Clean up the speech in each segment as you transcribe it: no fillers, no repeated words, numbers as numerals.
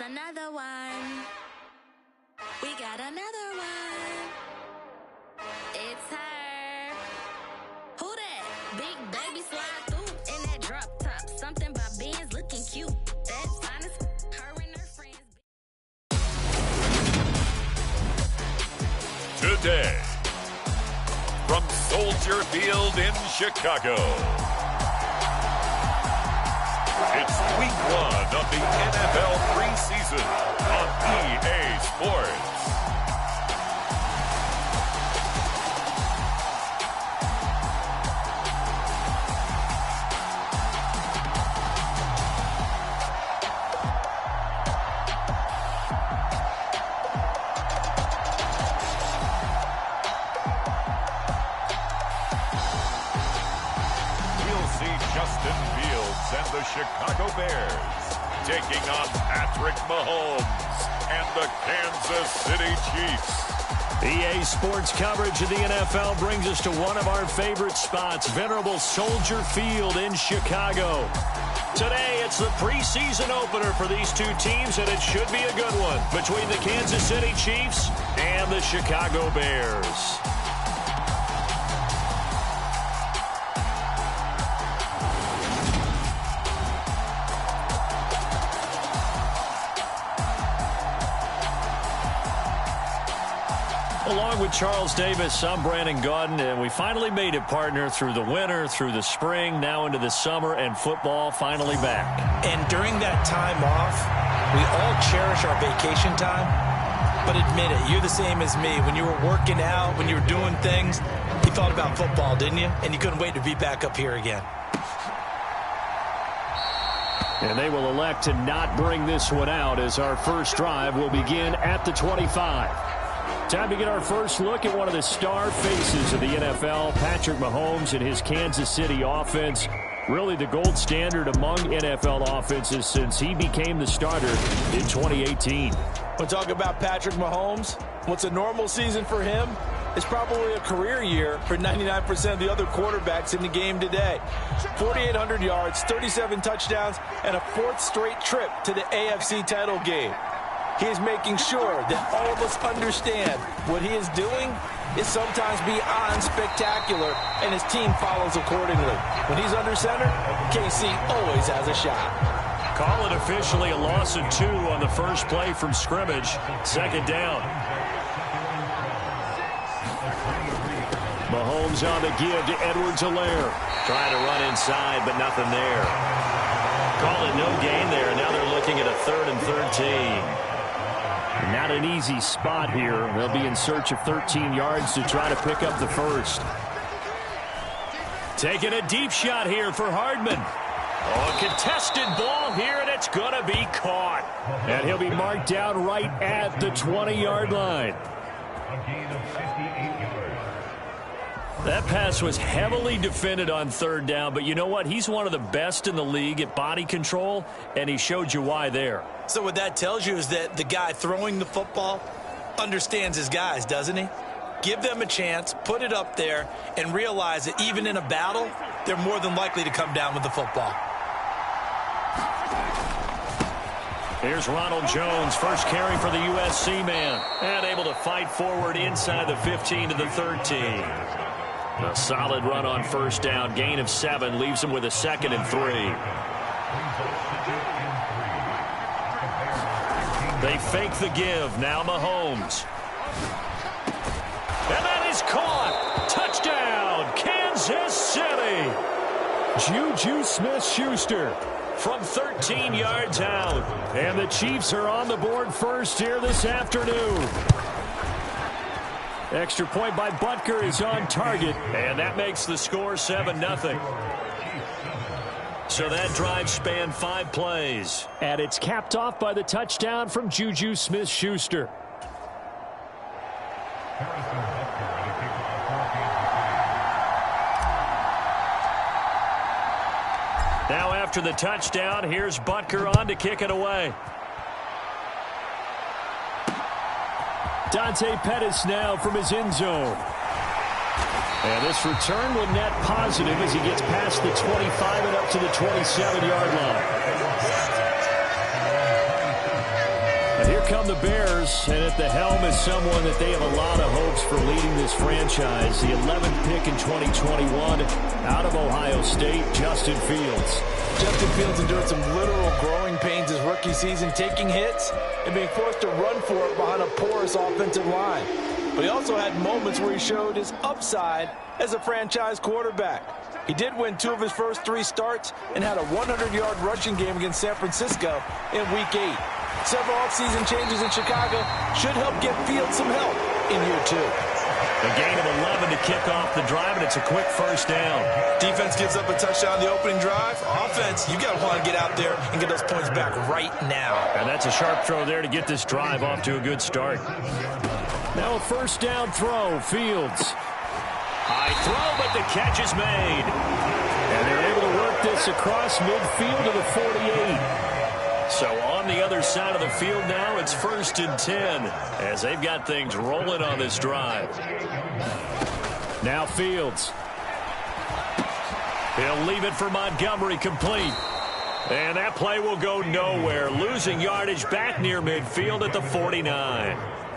It's another one. We got another one. It's her. Who that? Big baby slide through in that drop top. Something by Benz looking cute. That's fine as her and her friends. Today, from Soldier Field in Chicago, it's week 1 of the NFL preseason on EA Sports. And the Chicago Bears taking on Patrick Mahomes and the Kansas City Chiefs. EA Sports coverage of the NFL brings us to one of our favorite spots, venerable Soldier Field in Chicago. Today, it's the preseason opener for these two teams, and it should be a good one between the Kansas City Chiefs and the Chicago Bears. Along with Charles Davis, I'm Brandon Gaudin, and we finally made it, partner, through the winter, through the spring, now into the summer, and football finally back. And during that time off, we all cherish our vacation time, but admit it, you're the same as me. When you were working out, when you were doing things, you thought about football, didn't you? And you couldn't wait to be back up here again. And they will elect to not bring this one out as our first drive will begin at the 25. Time to get our first look at one of the star faces of the NFL, Patrick Mahomes and his Kansas City offense. Really the gold standard among NFL offenses since he became the starter in 2018. We'll talk about Patrick Mahomes. What's a normal season for him is probably a career year for 99% of the other quarterbacks in the game today. 4,800 yards, 37 touchdowns, and a fourth straight trip to the AFC title game. He is making sure that all of us understand what he is doing is sometimes beyond spectacular, and his team follows accordingly. When he's under center, KC always has a shot. Call it officially a loss of 2 on the first play from scrimmage. Second down. Mahomes on the give to Edwards-Helaire. Trying to run inside, but nothing there. Call it no gain there. Now they're looking at a 3rd and 13. Not an easy spot here. They'll be in search of 13 yards to try to pick up the first. Taking a deep shot here for Hardman. Oh, a contested ball here, and it's going to be caught. And he'll be marked down right at the 20-yard line. That pass was heavily defended on 3rd down, but you know what? He's one of the best in the league at body control, and he showed you why there. So what that tells you is that the guy throwing the football understands his guys, doesn't he? Give them a chance, put it up there, and realize that even in a battle, they're more than likely to come down with the football. Here's Ronald Jones, first carry for the USC man, and able to fight forward inside the 15 to the 13. A solid run on first down, gain of 7, leaves him with a 2nd and 3. They fake the give, now Mahomes. And that is caught. Touchdown, Kansas City. Juju Smith-Schuster from 13 yards out. And the Chiefs are on the board first here this afternoon. Extra point by Butker is on target, and that makes the score 7-0. So that drive spanned 5 plays, and it's capped off by the touchdown from Juju Smith-Schuster. Now after the touchdown, here's Butker on to kick it away. Dante Pettis now from his end zone. And this return will net positive as he gets past the 25 and up to the 27-yard line. Here come the Bears, and at the helm is someone that they have a lot of hopes for leading this franchise. The 11th pick in 2021 out of Ohio State, Justin Fields. Justin Fields endured some literal growing pains his rookie season, taking hits and being forced to run for it behind a porous offensive line. But he also had moments where he showed his upside as a franchise quarterback. He did win 2 of his first 3 starts and had a 100-yard rushing game against San Francisco in Week 8. Several offseason changes in Chicago should help get Fields some help in year 2. A gain of 11 to kick off the drive, and it's a quick first down. Defense gives up a touchdown on the opening drive. Offense, you got to want to get out there and get those points back right now. And that's a sharp throw there to get this drive off to a good start. Now a first down throw, Fields. High throw, but the catch is made. And they're able to work this across midfield to the 48. So on the other side of the field now, it's 1st and 10 as they've got things rolling on this drive. Now Fields. He'll leave it for Montgomery, complete. And that play will go nowhere, losing yardage back near midfield at the 49.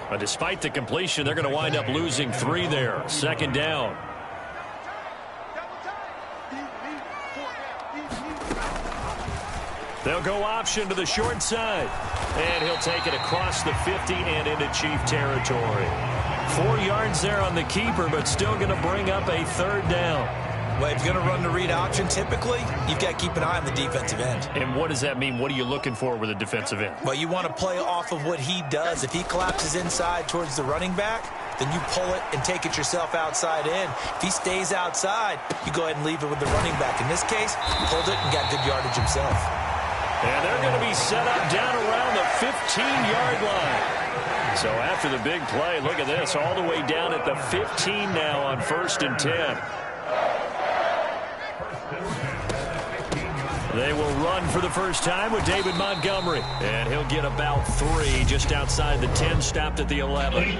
But despite the completion, they're going to wind up losing 3 there. 2nd down. They'll go option to the short side. And he'll take it across the 50 and into Chief territory. 4 yards there on the keeper, but still going to bring up a 3rd down. Well, if you're going to run the read option, typically, you've got to keep an eye on the defensive end. And what does that mean? What are you looking for with a defensive end? Well, you want to play off of what he does. If he collapses inside towards the running back, then you pull it and take it yourself outside in. If he stays outside, you go ahead and leave it with the running back. In this case, pulled it and got good yardage himself. And they're going to be set up down around the 15-yard line. So after the big play, look at this, all the way down at the 15 now on 1st and 10. They will run for the first time with David Montgomery. And he'll get about 3 just outside the 10, stopped at the 11.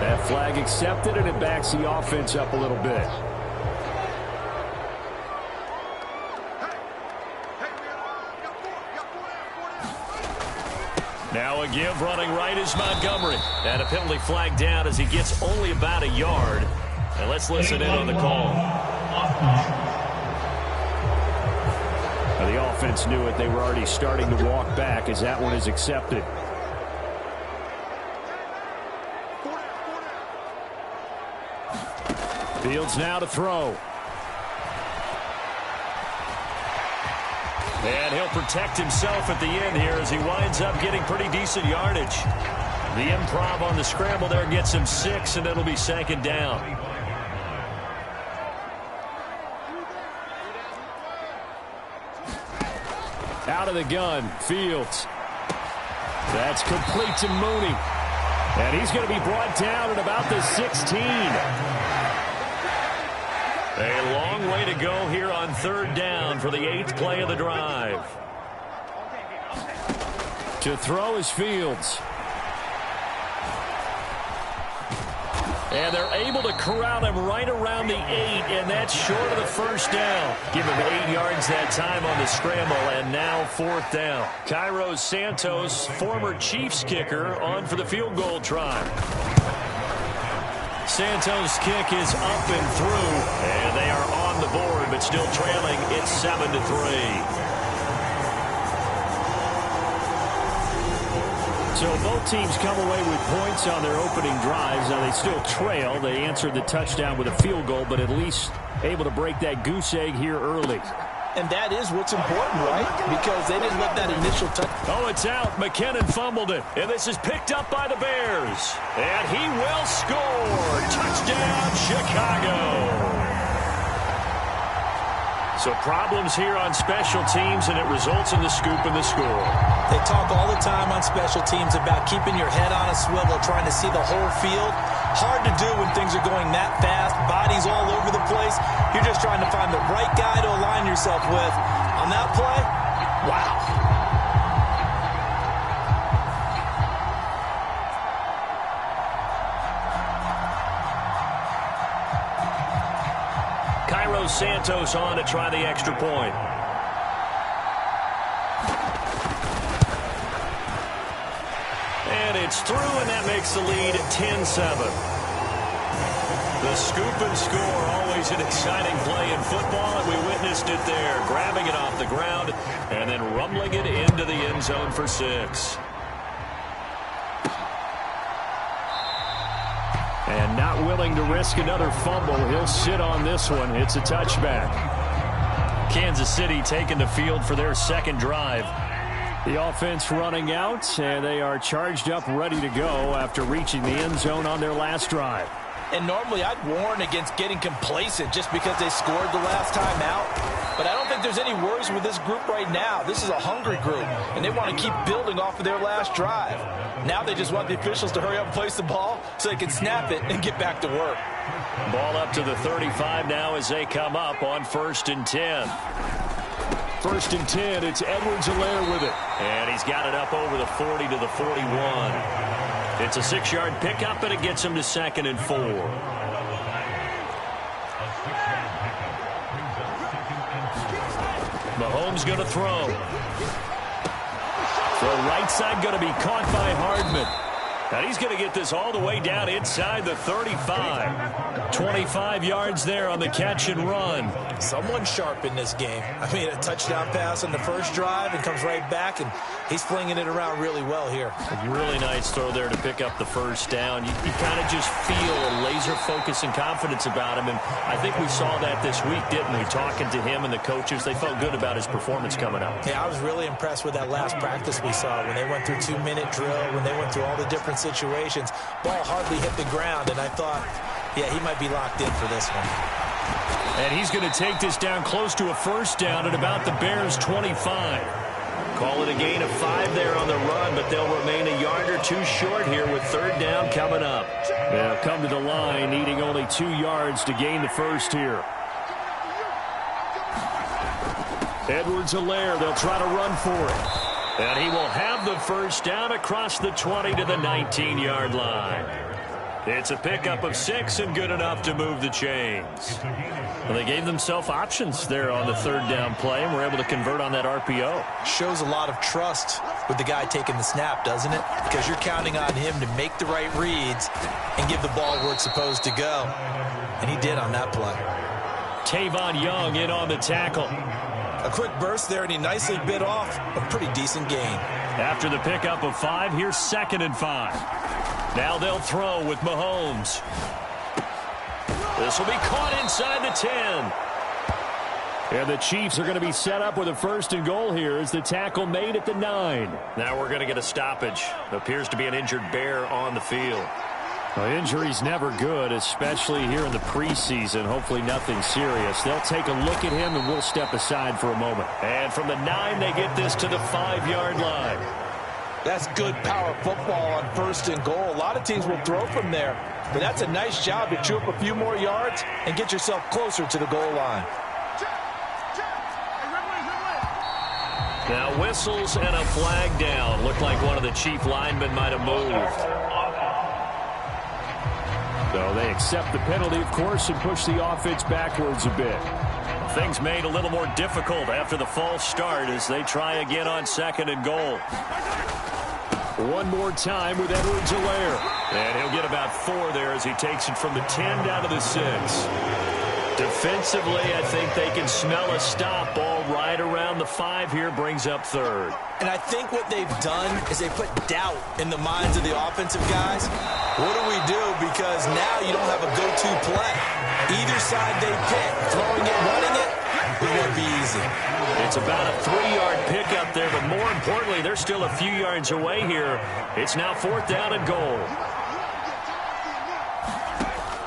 That flag accepted, and it backs the offense up a little bit. Now a give running right is Montgomery. And a penalty flag down as he gets only about a yard. And let's listen in on the call. Now the offense knew it. They were already starting to walk back as that one is accepted. Fields now to throw. And he'll protect himself at the end here as he winds up getting pretty decent yardage. The improv on the scramble there gets him 6, and it'll be 2nd down. Out of the gun, Fields. That's complete to Mooney. And he's going to be brought down at about the 16. A long way to go here on 3rd down for the 8th play of the drive. To throw is Fields. And they're able to corral him right around the 8, and that's short of the 1st down. Give him 8 yards that time on the scramble, and now 4th down. Cairo Santos, former Chiefs kicker, on for the field goal try. Santos' kick is up and through, and they are on the board, but still trailing. It's 7-3. So both teams come away with points on their opening drives. Now they still trail. They answered the touchdown with a field goal, but at least able to break that goose egg here early. And that is what's important, right? Because they didn't let that initial touch. Oh, it's out. McKinnon fumbled it. And this is picked up by the Bears. And he will score. Touchdown, Chicago. So problems here on special teams, and it results in the scoop and the score. They talk all the time on special teams about keeping your head on a swivel, trying to see the whole field. Hard to do when things are going that fast, bodies all over the place. You're just trying to find the right guy to align yourself with. On that play, wow. Cairo Santos on to try the extra point. It's through, and that makes the lead 10-7. The scoop and score, always an exciting play in football, and we witnessed it there, grabbing it off the ground and then rumbling it into the end zone for 6. And not willing to risk another fumble. He'll sit on this one. It's a touchback. Kansas City taking the field for their second drive. The offense running out, and they are charged up, ready to go after reaching the end zone on their last drive. And normally I'd warn against getting complacent just because they scored the last time out. But I don't think there's any worries with this group right now. This is a hungry group, and they want to keep building off of their last drive. Now they just want the officials to hurry up and place the ball so they can snap it and get back to work. Ball up to the 35 now as they come up on 1st and 10. 1st and 10, it's Edwards-Helaire with it. And he's got it up over the 40 to the 41. It's a 6-yard pickup, and it gets him to 2nd and 4. Mahomes going to throw. Throw right side going to be caught by Hardman. And he's going to get this all the way down inside the 35. 25 yards there on the catch and run. Someone sharp in this game. I mean, a touchdown pass on the first drive and comes right back, and he's flinging it around really well here. A really nice throw there to pick up the first down. You kind of just feel a laser focus and confidence about him, and I think we saw that this week, didn't we? Talking to him and the coaches, they felt good about his performance coming up. Yeah, I was really impressed with that last practice we saw when they went through 2-minute drill, when they went through all the different situations. Ball hardly hit the ground, and I thought, yeah, he might be locked in for this one. And he's going to take this down close to a first down at about the Bears' 25. Call it a gain of 5 there on the run, but they'll remain a yard or 2 short here with 3rd down coming up. They'll come to the line needing only 2 yards to gain the first here. Edwards-Helaire, they'll try to run for it. And he will have the first down across the 20 to the 19-yard line. It's a pickup of 6 and good enough to move the chains. Well, they gave themselves options there on the 3rd down play and were able to convert on that RPO. Shows a lot of trust with the guy taking the snap, doesn't it? Because you're counting on him to make the right reads and give the ball where it's supposed to go. And he did on that play. Tavon Young in on the tackle. A quick burst there, and he nicely bit off a pretty decent gain. After the pickup of 5, here's 2nd and 5. Now they'll throw with Mahomes. This will be caught inside the 10. And the Chiefs are going to be set up with a 1st and goal here as the tackle made at the 9. Now we're going to get a stoppage. Appears to be an injured Bear on the field. Well, injury's never good, especially here in the preseason. Hopefully nothing serious. They'll take a look at him, and we'll step aside for a moment. And from the 9, they get this to the 5-yard line. That's good power football on 1st and goal. A lot of teams will throw from there, but that's a nice job to chew up a few more yards and get yourself closer to the goal line. Now whistles and a flag down. Looked like one of the Chief linemen might have moved. So they accept the penalty, of course, and push the offense backwards a bit. Things made a little more difficult after the false start as they try again on 2nd and goal. One more time with Edwards-Helaire. And he'll get about 4 there as he takes it from the 10 down to the 6. Defensively, I think they can smell a stop. Ball right around the 5 here, brings up 3rd. And I think what they've done is they put doubt in the minds of the offensive guys. What do we do? Because now you don't have a go-to play. Either side they pick, throwing it, running it, it won't be easy. It's about a 3-yard pickup there, but more importantly, they're still a few yards away here. It's now 4th down and goal.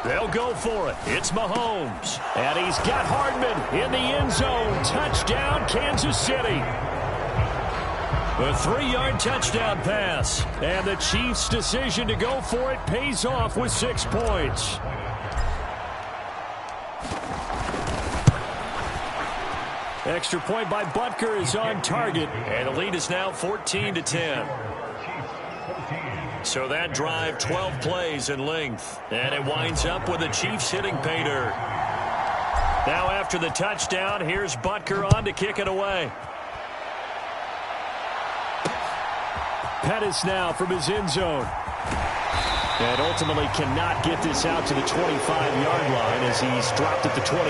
They'll go for it. It's Mahomes. And he's got Hardman in the end zone. Touchdown, Kansas City. A 3-yard touchdown pass. And the Chiefs' decision to go for it pays off with 6 points. Extra point by Butker is on target. And the lead is now 14-10. So that drive, 12 plays in length. And it winds up with the Chiefs hitting pay dirt. Now after the touchdown, here's Butker on to kick it away. Pettis now from his end zone. And ultimately cannot get this out to the 25-yard line as he's dropped at the 23.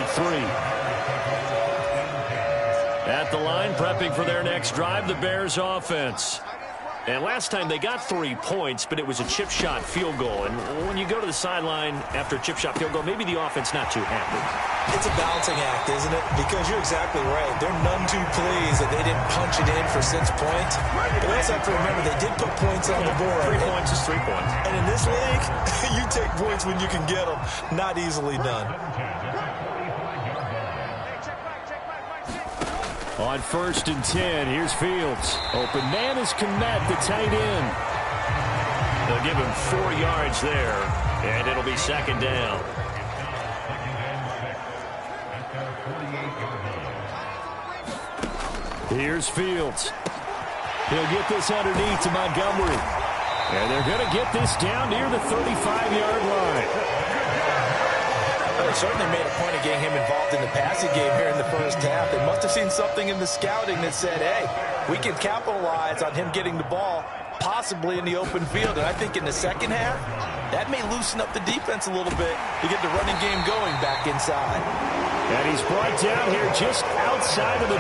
At the line, prepping for their next drive, the Bears offense. And last time they got 3 points, but it was a chip shot field goal. And when you go to the sideline after a chip shot field goal, maybe the offense not too happy. It's a balancing act, isn't it? Because you're exactly right. They're none too pleased that they didn't punch it in for 6 points. But they also have to remember they did put points on the board. 3 points is 3 points. And in this league, you take points when you can get them. Not easily done. On 1st and 10, here's Fields. Open man is Kmet, the tight end. They'll give him 4 yards there, and it'll be 2nd down. Here's Fields. He'll get this underneath to Montgomery. And they're going to get this down near the 35-yard line. They certainly made a point of getting him involved in the passing game here in the first half. They must have seen something in the scouting that said, hey, we can capitalize on him getting the ball, possibly in the open field. And I think in the second half, that may loosen up the defense a little bit to get the running game going back inside. And he's brought down here just outside of the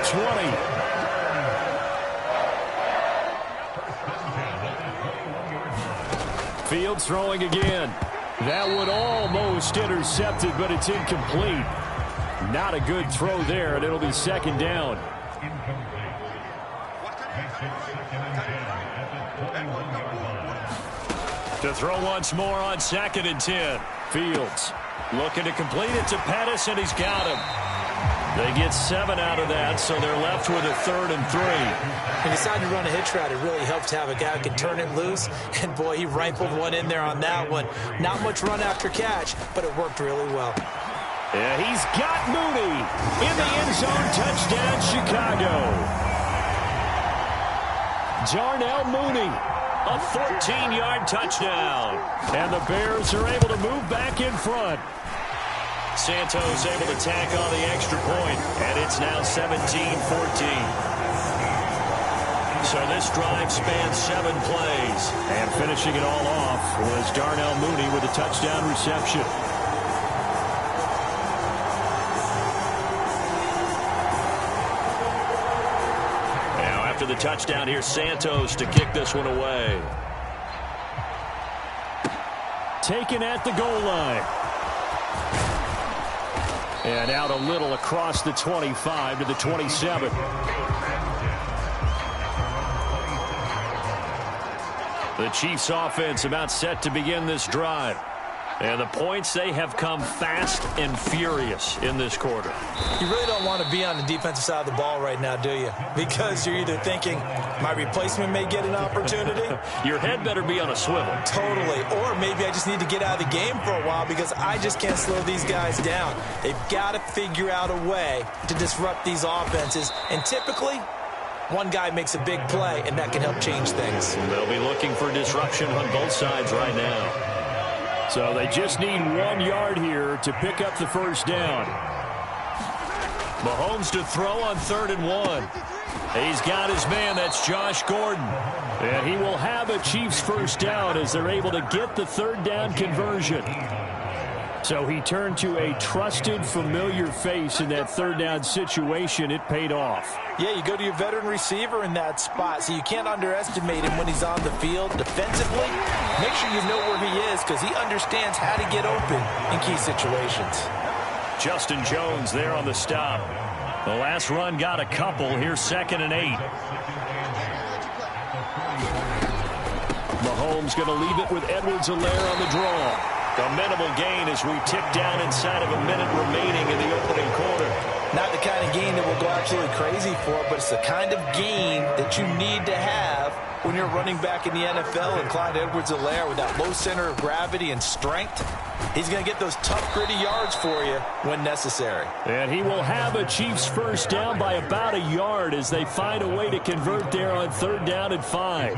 20. Fields throwing again. That would almost intercept it, but it's incomplete. Not a good throw there, and it'll be 2nd down. To throw once more on 2nd and 10. Fields looking to complete it to Pettis, and he's got him. They get 7 out of that, so they're left with a 3rd and 3. He decided to run a hitch route. It really helps to have a guy who can turn it loose. And, boy, he rifled one in there on that one. Not much run after catch, but it worked really well. Yeah, he's got Mooney in the end zone. Touchdown, Chicago. Darnell Mooney, a 14-yard touchdown. And the Bears are able to move back in front. Santos able to tack on the extra point, and it's now 17-14. So this drive spans 7 plays. And finishing it all off was Darnell Mooney with a touchdown reception. Now after the touchdown, here's Santos to kick this one away. Taken at the goal line. And out a little across the 25 to the 27. The Chiefs offense about set to begin this drive. And the points, they have come fast and furious in this quarter. You really don't want to be on the defensive side of the ball right now, do you? Because you're either thinking, my replacement may get an opportunity. Your head better be on a swivel. Totally. Or maybe I just need to get out of the game for a while because I just can't slow these guys down. They've got to figure out a way to disrupt these offenses. And typically, one guy makes a big play, and that can help change things. They'll be looking for disruption on both sides right now. So they just need 1 yard here to pick up the first down. Mahomes to throw on 3rd and 1. He's got his man. That's Josh Gordon. And he will have a Chiefs first down as they're able to get the 3rd down conversion. So he turned to a trusted, familiar face in that 3rd down situation. It paid off. Yeah, you go to your veteran receiver in that spot, so you can't underestimate him when he's on the field defensively. Make sure you know where he is because he understands how to get open in key situations. Justin Jones there on the stop. The last run got a couple. Here's 2nd and 8. Mahomes going to leave it with Edwards-Helaire on the draw. A minimal gain as we tick down inside of a minute remaining in the opening quarter. Not the kind of gain that we'll go absolutely crazy for, but it's the kind of gain that you need to have when you're running back in the NFL. And Clyde Edwards-Helaire with that low center of gravity and strength, he's going to get those tough, gritty yards for you when necessary. And he will have a Chiefs first down by about a yard as they find a way to convert there on 3rd down and 5.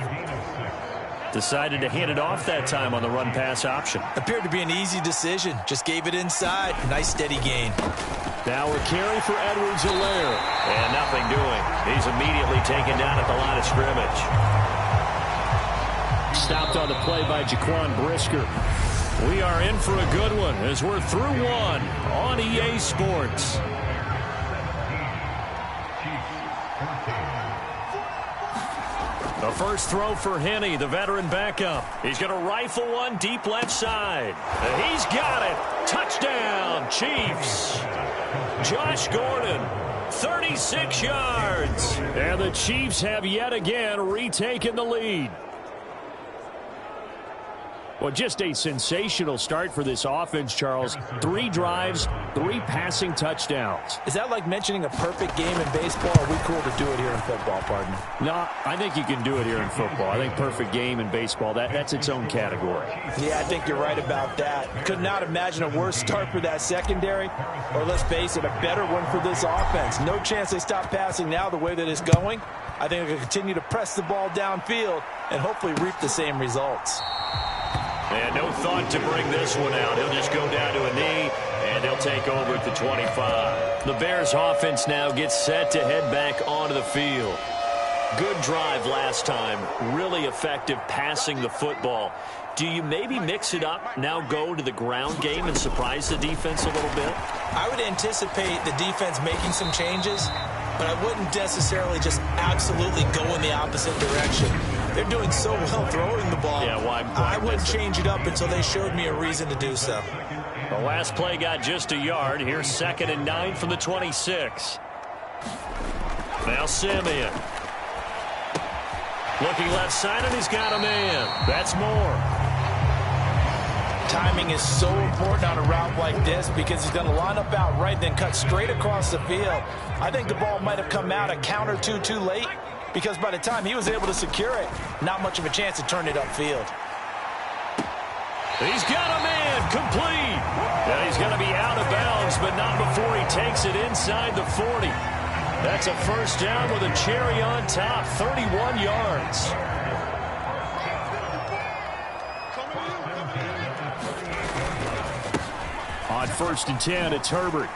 Decided to hand it off that time on the run-pass option. Appeared to be an easy decision. Just gave it inside. Nice, steady gain. Now a carry for Edwards-Helaire. And nothing doing. He's immediately taken down at the line of scrimmage. stopped on the play by Jaquan Brisker. We are in for a good one as we're through one on EA Sports. The first throw for Henne, the veteran backup. He's going to rifle one deep left side. He's got it. Touchdown, Chiefs. Josh Gordon, 36 yards. And the Chiefs have yet again retaken the lead. Well, just a sensational start for this offense, Charles. 3 drives, 3 passing touchdowns. Is that like mentioning a perfect game in baseball, or are we cool to do it here in football, partner? No, I think you can do it here in football. I think perfect game in baseball, that's its own category. Yeah, I think you're right about that. Could not imagine a worse start for that secondary, or let's face it, a better one for this offense. No chance they stop passing now the way that it's going. I think they'll continue to press the ball downfield and hopefully reap the same results. And no thought to bring this one out. He'll just go down to a knee, and they'll take over at the 25. The Bears offense now gets set to head back onto the field. Good drive last time. Really effective passing the football. Do you maybe mix it up, now go to the ground game and surprise the defense a little bit? I would anticipate the defense making some changes, but I wouldn't necessarily just absolutely go in the opposite direction. They're doing so well throwing the ball. Yeah, why I wouldn't change it up until they showed me a reason to do so. The last play got just a yard. Here's 2nd and 9 from the 26. Now Simeon. Looking left side, and he's got a man. That's Moore. Timing is so important on a route like this because he's going to line up out right, then cut straight across the field. I think the ball might have come out a count or two too late, because by the time he was able to secure it, not much of a chance to turn it upfield. He's got a man, complete. And he's going to be out of bounds, but not before he takes it inside the 40. That's a first down with a cherry on top, 31 yards. On 1st and 10, it's Herbert.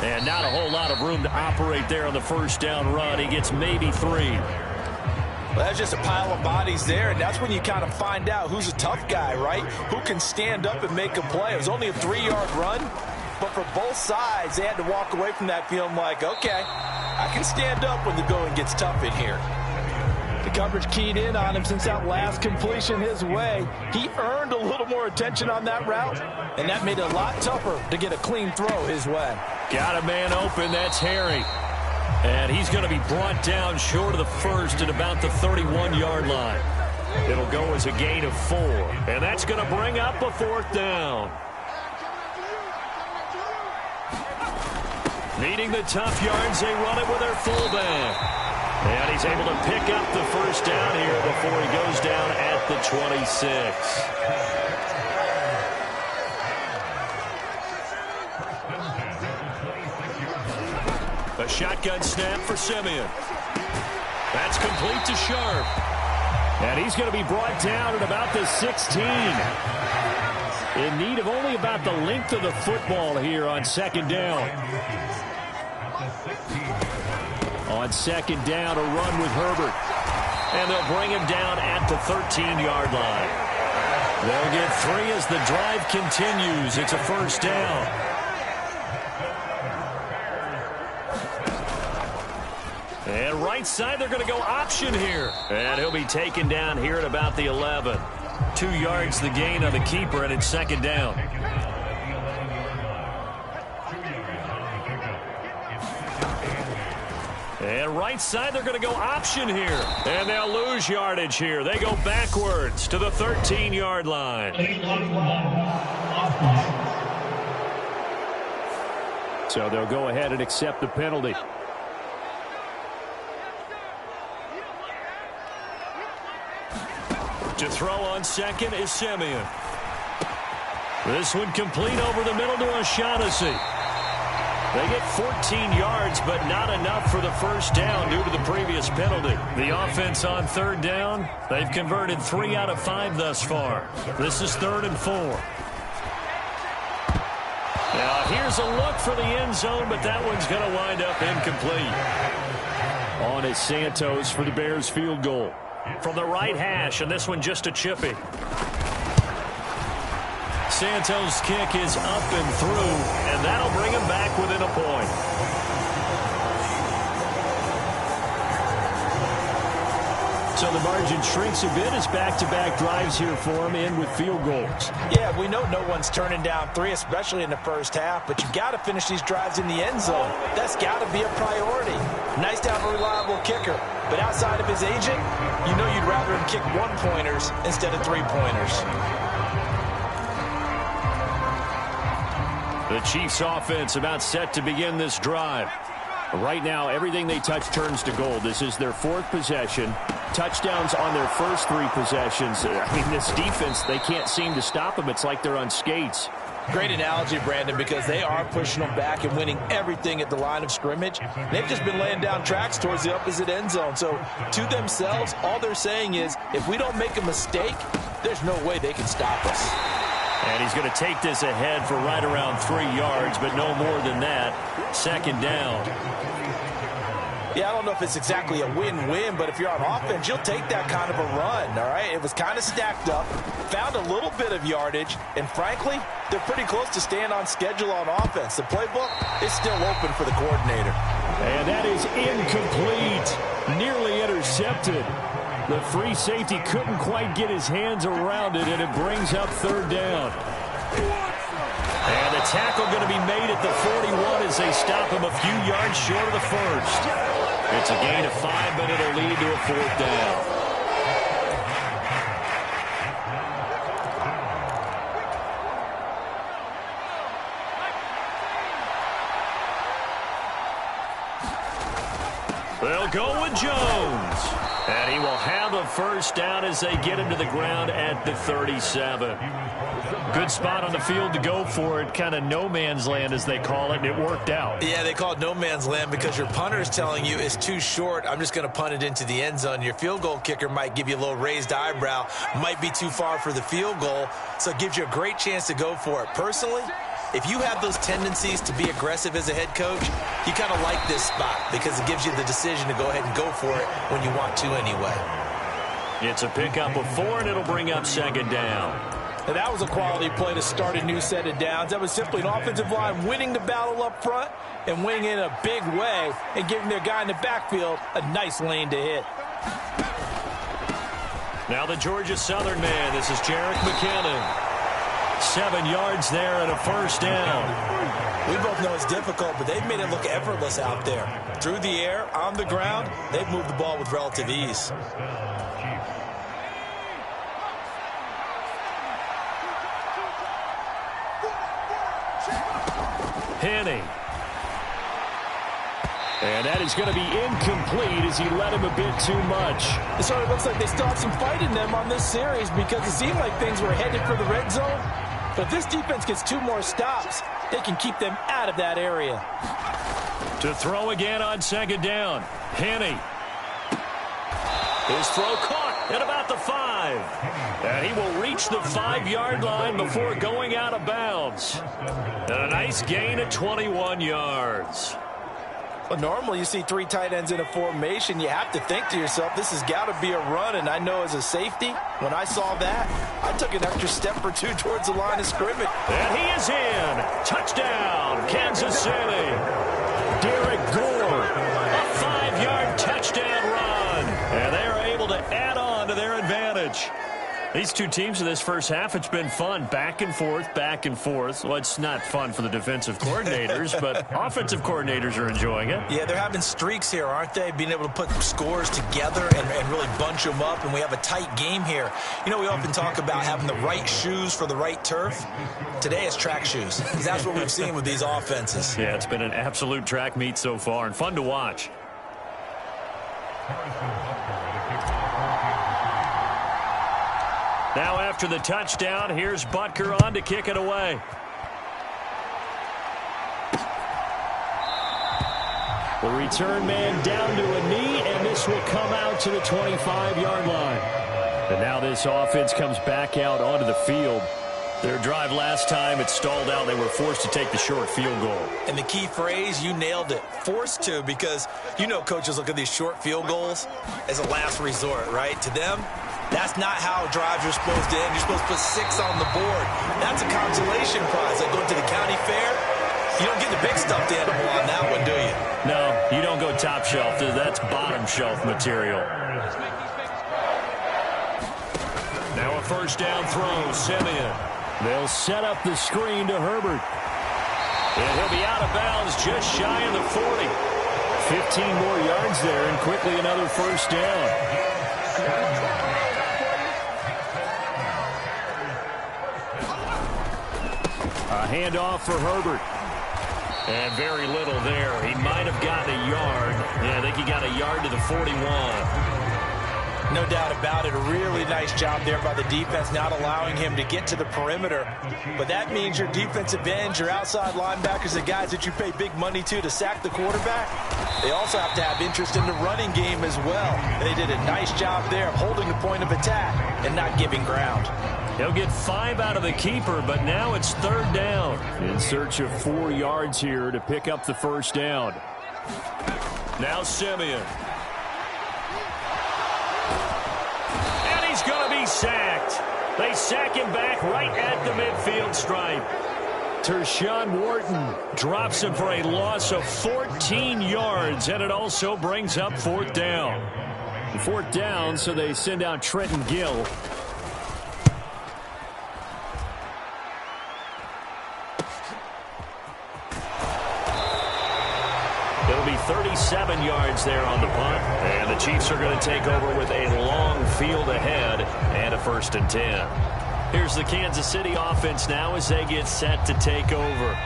And not a whole lot of room to operate there on the first down run. He gets maybe 3. Well, that's just a pile of bodies there, and that's when you kind of find out who's a tough guy, right? Who can stand up and make a play. It was only a 3-yard run, but for both sides, they had to walk away from that feeling like, okay, I can stand up when the going gets tough in here. The coverage keyed in on him since that last completion his way. He earned a little more attention on that route, and that made it a lot tougher to get a clean throw his way. Got a man open. That's Harry. And he's going to be brought down short of the first at about the 31-yard line. It'll go as a gain of 4. And that's going to bring up a 4th down. Needing the tough yards, they run it with their fullback. And he's able to pick up the first down here before he goes down at the 26. A shotgun snap for Simeon. That's complete to Sharp. And he's going to be brought down at about the 16. In need of only about the length of the football here on 2nd down. On 2nd down, a run with Herbert. And they'll bring him down at the 13-yard line. They'll get 3 as the drive continues. It's a first down. And right side, they're going to go option here. And he'll be taken down here at about the 11. 2 yards the gain on the keeper, and it's 2nd down. And right side, they're going to go option here. And they'll lose yardage here. They go backwards to the 13-yard line. So they'll go ahead and accept the penalty. To throw on 2nd is Simeon. This one complete over the middle to O'Shaughnessy. They get 14 yards, but not enough for the first down due to the previous penalty. The offense on 3rd down, they've converted 3 out of 5 thus far. This is 3rd and 4. Now here's a look for the end zone, but that one's going to wind up incomplete. On is Santos for the Bears field goal. from the right hash, and this one just a chippy. Santos' kick is up and through, and that'll bring him back within a point. So the margin shrinks a bit as back-to-back drives here for him, in with field goals. Yeah, we know no one's turning down 3, especially in the first half, but you got to finish these drives in the end zone. That's got to be a priority. Nice to have a reliable kicker, but outside of his agent, you know you'd rather him kick 1-pointers instead of 3-pointers. The Chiefs offense about set to begin this drive. Right now, everything they touch turns to gold. This is their 4th possession. Touchdowns on their first 3 possessions. I mean, this defense, they can't seem to stop them. It's like they're on skates. Great analogy, Brandon, because they are pushing them back and winning everything at the line of scrimmage. They've just been laying down tracks towards the opposite end zone. So to themselves, all they're saying is, if we don't make a mistake, there's no way they can stop us. And he's going to take this ahead for right around 3 yards, but no more than that. 2nd down. Yeah, I don't know if it's exactly a win-win, but if you're on offense, you'll take that kind of a run, all right? It was kind of stacked up, found a little bit of yardage, and frankly, they're pretty close to staying on schedule on offense. The playbook is still open for the coordinator. And that is incomplete. Nearly intercepted. The free safety couldn't quite get his hands around it, and it brings up 3rd down. And the tackle going to be made at the 41 as they stop him a few yards short of the first. It's a gain of 5, but it'll lead to a 4th down. They'll go with Jones. And he will have a 1st down as they get him to the ground at the 37. Good spot on the field to go for it. Kind of no man's land, as they call it, and it worked out. Yeah, they call it no man's land because your punter is telling you it's too short. I'm just going to punt it into the end zone. Your field goal kicker might give you a little raised eyebrow. Might be too far for the field goal, so it gives you a great chance to go for it. Personally, if you have those tendencies to be aggressive as a head coach, you kind of like this spot because it gives you the decision to go ahead and go for it when you want to anyway. It's a pickup of 4, and it'll bring up 2nd down. And that was a quality play to start a new set of downs. That was simply an offensive line winning the battle up front and winning in a big way and giving their guy in the backfield a nice lane to hit. Now the Georgia Southern man. This is Jerick McKinnon. 7 yards there and a 1st down. We both know it's difficult, but they've made it look effortless out there. Through the air, on the ground, they've moved the ball with relative ease. Henny. And that is going to be incomplete as he led him a bit too much. It sort of looks like they still have some fight in them on this series because it seemed like things were headed for the red zone. But if this defense gets 2 more stops, they can keep them out of that area. To throw again on 2nd down. Henny. His throw caught at about the 5. And he will reach the 5-yard line before going out of bounds. And a nice gain of 21 yards. Well, normally you see 3 tight ends in a formation. You have to think to yourself, this has got to be a run. And I know as a safety, when I saw that, I took an extra step or 2 towards the line of scrimmage. And he is in. Touchdown, Kansas City. Derek Gore, a 5-yard touchdown run. And they are able to add on to their advantage. These two teams in this first half, it's been fun. Back and forth, back and forth. Well, it's not fun for the defensive coordinators, but offensive coordinators are enjoying it. Yeah, they're having streaks here, aren't they? Being able to put scores together and really bunch them up, and we have a tight game here. You know, we often talk about having the right shoes for the right turf. Today it's track shoes, because that's what we've seen with these offenses. Yeah, it's been an absolute track meet so far, and fun to watch. Now after the touchdown, here's Butker on to kick it away. The return man down to a knee, and this will come out to the 25-yard line. And now this offense comes back out onto the field. Their drive last time, it stalled out. They were forced to take the short field goal. And the key phrase, you nailed it, forced to, because you know coaches look at these short field goals as a last resort, right? To them, that's not how drives are supposed to end. You're supposed to put 6 on the board. That's a consolation prize. Like going to the county fair, you don't get the big stuffed animal on that one, do you? No, you don't go top shelf. That's bottom shelf material. Now a first down throw, Simeon. They'll set up the screen to Herbert. And he'll be out of bounds just shy of the 40. 15 more yards there, and quickly another first down. A handoff for Herbert. And very little there. He might have gotten a yard. Yeah, I think he got a yard to the 41. No doubt about it. A really nice job there by the defense, not allowing him to get to the perimeter. But that means your defensive ends, your outside linebackers, the guys that you pay big money to sack the quarterback, they also have to have interest in the running game as well. And they did a nice job there of holding the point of attack and not giving ground. He'll get 5 out of the keeper, but now it's third down. In search of 4 yards here to pick up the first down. Now Simeon. And he's going to be sacked. They sack him back right at the midfield stripe. Tershawn Wharton drops him for a loss of 14 yards, and it also brings up fourth down. Fourth down, so they send out Trenton Gill. It'll be 37 yards there on the punt, and the Chiefs are going to take over with a long field ahead and a 1st and 10. Here's the Kansas City offense now as they get set to take over.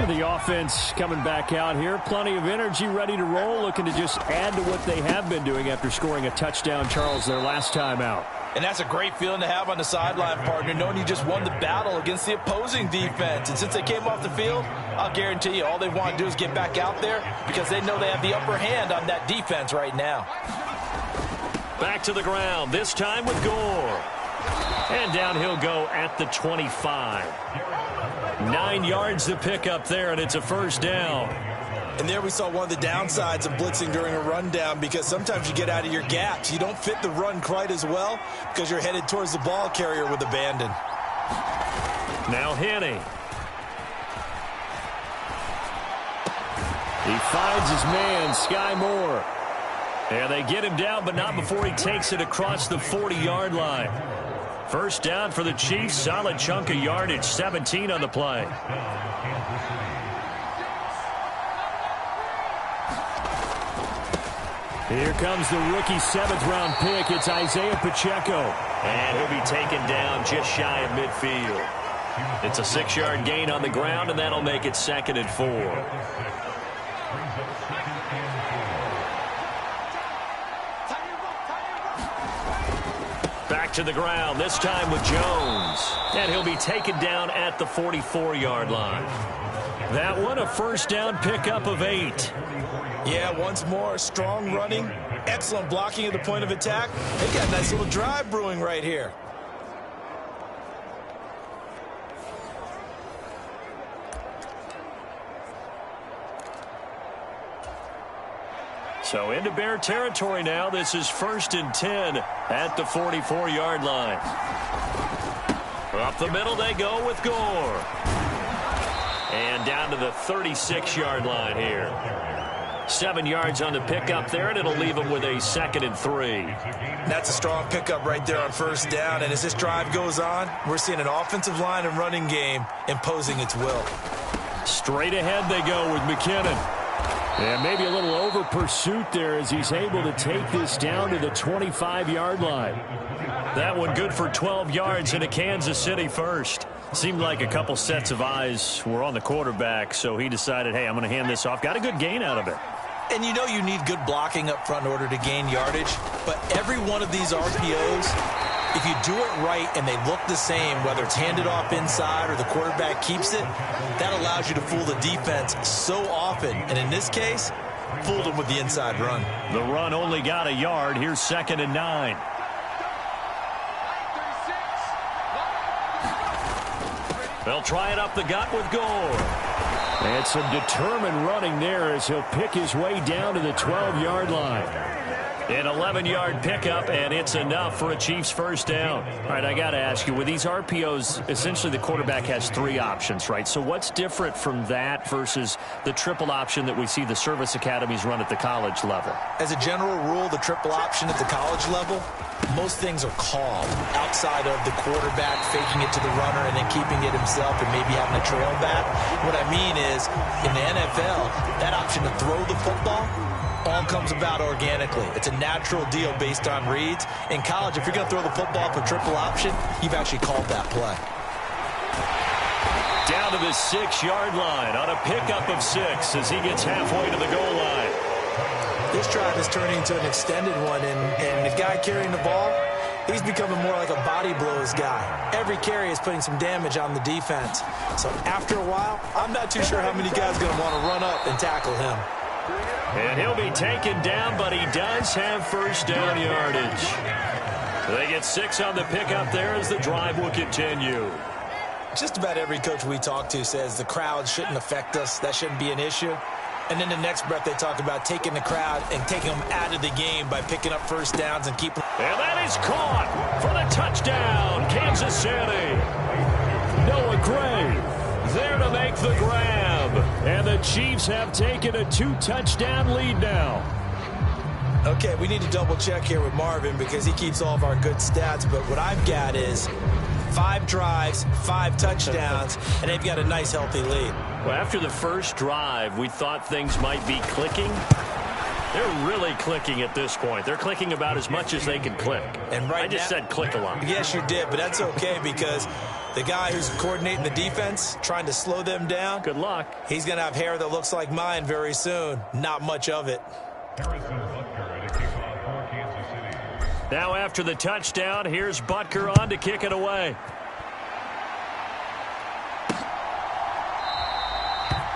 The offense coming back out here. Plenty of energy, ready to roll, looking to just add to what they have been doing after scoring a touchdown, Charles, their last time out. And that's a great feeling to have on the sideline, partner, knowing you just won the battle against the opposing defense. And since they came off the field, I'll guarantee you all they want to do is get back out there because they know they have the upper hand on that defense right now. Back to the ground, this time with Gore. And down he'll go at the 25. 9 yards to pick up there, and it's a first down. And there we saw one of the downsides of blitzing during a rundown, because sometimes you get out of your gaps. You don't fit the run quite as well because you're headed towards the ball carrier with abandon. Now Henney. He finds his man, Sky Moore. And they get him down, but not before he takes it across the 40-yard line. First down for the Chiefs. Solid chunk of yardage. 17 on the play. Here comes the rookie 7th-round pick. It's Isaiah Pacheco. And he'll be taken down just shy of midfield. It's a 6-yard gain on the ground, and that'll make it 2nd and 4. Back to the ground, this time with Jones. And he'll be taken down at the 44-yard line. That one, a first down pickup of 8. Yeah, once more, strong running, excellent blocking at the point of attack. They got a nice little drive brewing right here. So into Bear territory now. This is 1st and 10 at the 44-yard line. Up the middle they go with Gore. And down to the 36-yard line here. 7 yards on the pickup there, and it'll leave them with a 2nd and 3. That's a strong pickup right there on first down. And as this drive goes on, we're seeing an offensive line and running game imposing its will. Straight ahead they go with McKinnon. And maybe a little over pursuit there as he's able to take this down to the 25-yard line. That one good for 12 yards in a Kansas City first. Seemed like a couple sets of eyes were on the quarterback, so he decided, hey, I'm going to hand this off. Got a good gain out of it. And you know you need good blocking up front in order to gain yardage, but every one of these RPOs, if you do it right and they look the same, whether it's handed off inside or the quarterback keeps it, that allows you to fool the defense so often. And in this case, fooled them with the inside run. The run only got a yard. Here's 2nd and 9. They'll try it up the gut with Gore. And some determined running there as he'll pick his way down to the 12-yard line. An 11-yard pickup, and it's enough for a Chiefs first down. All right, I got to ask you, with these RPOs, essentially the quarterback has 3 options, right? So what's different from that versus the triple option that we see the service academies run at the college level? As a general rule, the triple option at the college level, most things are called outside of the quarterback faking it to the runner and then keeping it himself and maybe having a trail back. What I mean is, in the NFL, that option to throw the football all comes about organically. It's a natural deal based on reads. In college, if you're going to throw the football for triple option, you've actually called that play. Down to the 6-yard line on a pickup of 6 as he gets halfway to the goal line. This drive is turning into an extended one, and the guy carrying the ball, he's becoming more like a body blows guy. Every carry is putting some damage on the defense. So after a while, I'm not too sure how many guys are going to want to run up and tackle him. And he'll be taken down, but he does have first down yardage. They get 6 on the pickup there as the drive will continue. Just about every coach we talk to says the crowd shouldn't affect us. That shouldn't be an issue. And then the next breath they talk about taking the crowd and taking them out of the game by picking up first downs and keeping. And that is caught for the touchdown, Kansas City. Noah Gray there to make the grab. And the Chiefs have taken a 2-touchdown lead now. Okay, we need to double check here with Marvin because he keeps all of our good stats. But what I've got is 5 drives, 5 touchdowns, and they've got a nice healthy lead. Well, after the first drive, we thought things might be clicking. They're really clicking at this point. They're clicking about as much as they can click. And right I just said click a lot. Yes, you did, but that's okay because the guy who's coordinating the defense, trying to slow them down. Good luck. He's going to have hair that looks like mine very soon. Not much of it. Now after the touchdown, here's Butker on to kick it away.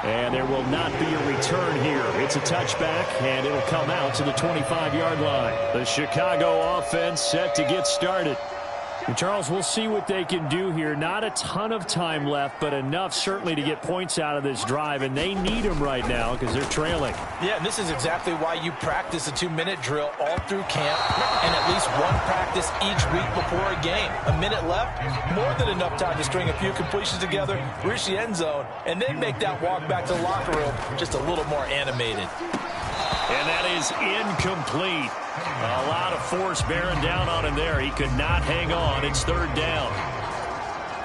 And there will not be a return here. It's a touchback, and it'll come out to the 25-yard line. The Chicago offense set to get started. And Charles, we'll see what they can do here. Not a ton of time left, but enough certainly to get points out of this drive, and they need them right now because they're trailing. Yeah, and this is exactly why you practice a 2-minute drill all through camp and at least one practice each week before a game. A minute left, more than enough time to string a few completions together, reach the end zone, and then make that walk back to the locker room just a little more animated. And that is incomplete. A lot of force bearing down on him there. He could not hang on. It's 3rd down.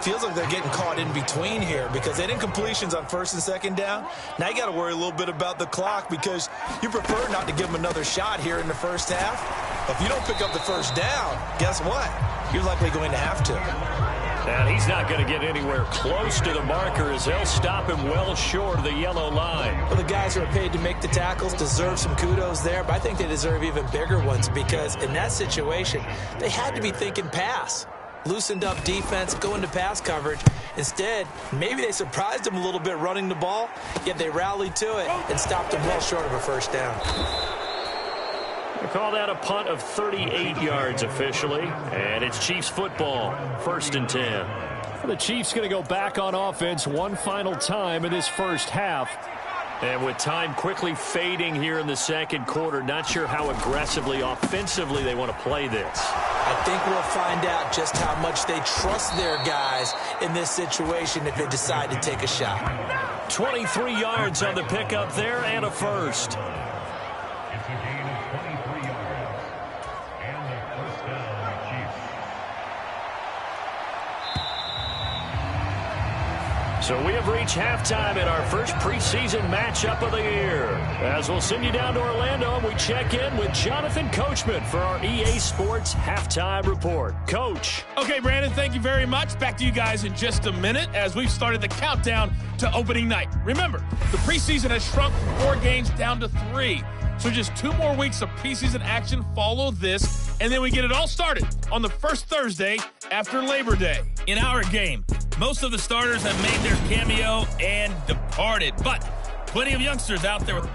Feels like they're getting caught in between here because they didn't completions on 1st and 2nd down. Now you got to worry a little bit about the clock because you prefer not to give them another shot here in the first half. If you don't pick up the first down, guess what? You're likely going to have to. And he's not going to get anywhere close to the marker as they'll stop him well short of the yellow line. Well, the guys who are paid to make the tackles deserve some kudos there, but I think they deserve even bigger ones because in that situation, they had to be thinking pass. Loosened up defense, going to pass coverage. Instead, maybe they surprised him a little bit running the ball, yet they rallied to it and stopped him well short of a first down. We call that a punt of 38 yards officially, and it's Chiefs football, 1st and 10. The Chiefs going to go back on offense one final time in this first half. And with time quickly fading here in the 2nd quarter, not sure how aggressively, offensively they want to play this. I think we'll find out just how much they trust their guys in this situation if they decide to take a shot. 23 yards on the pickup there and a first. So we have reached halftime in our first preseason matchup of the year. As we'll send you down to Orlando, and we check in with Jonathan Coachman for our EA Sports Halftime Report. Coach. Okay, Brandon, thank you very much. Back to you guys in just a minute as we've started the countdown to opening night. Remember, the preseason has shrunk from 4 games down to 3. So just 2 more weeks of preseason action follow this, and then we get it all started on the first Thursday after Labor Day. In our game, most of the starters have made their cameo and departed, but plenty of youngsters out there with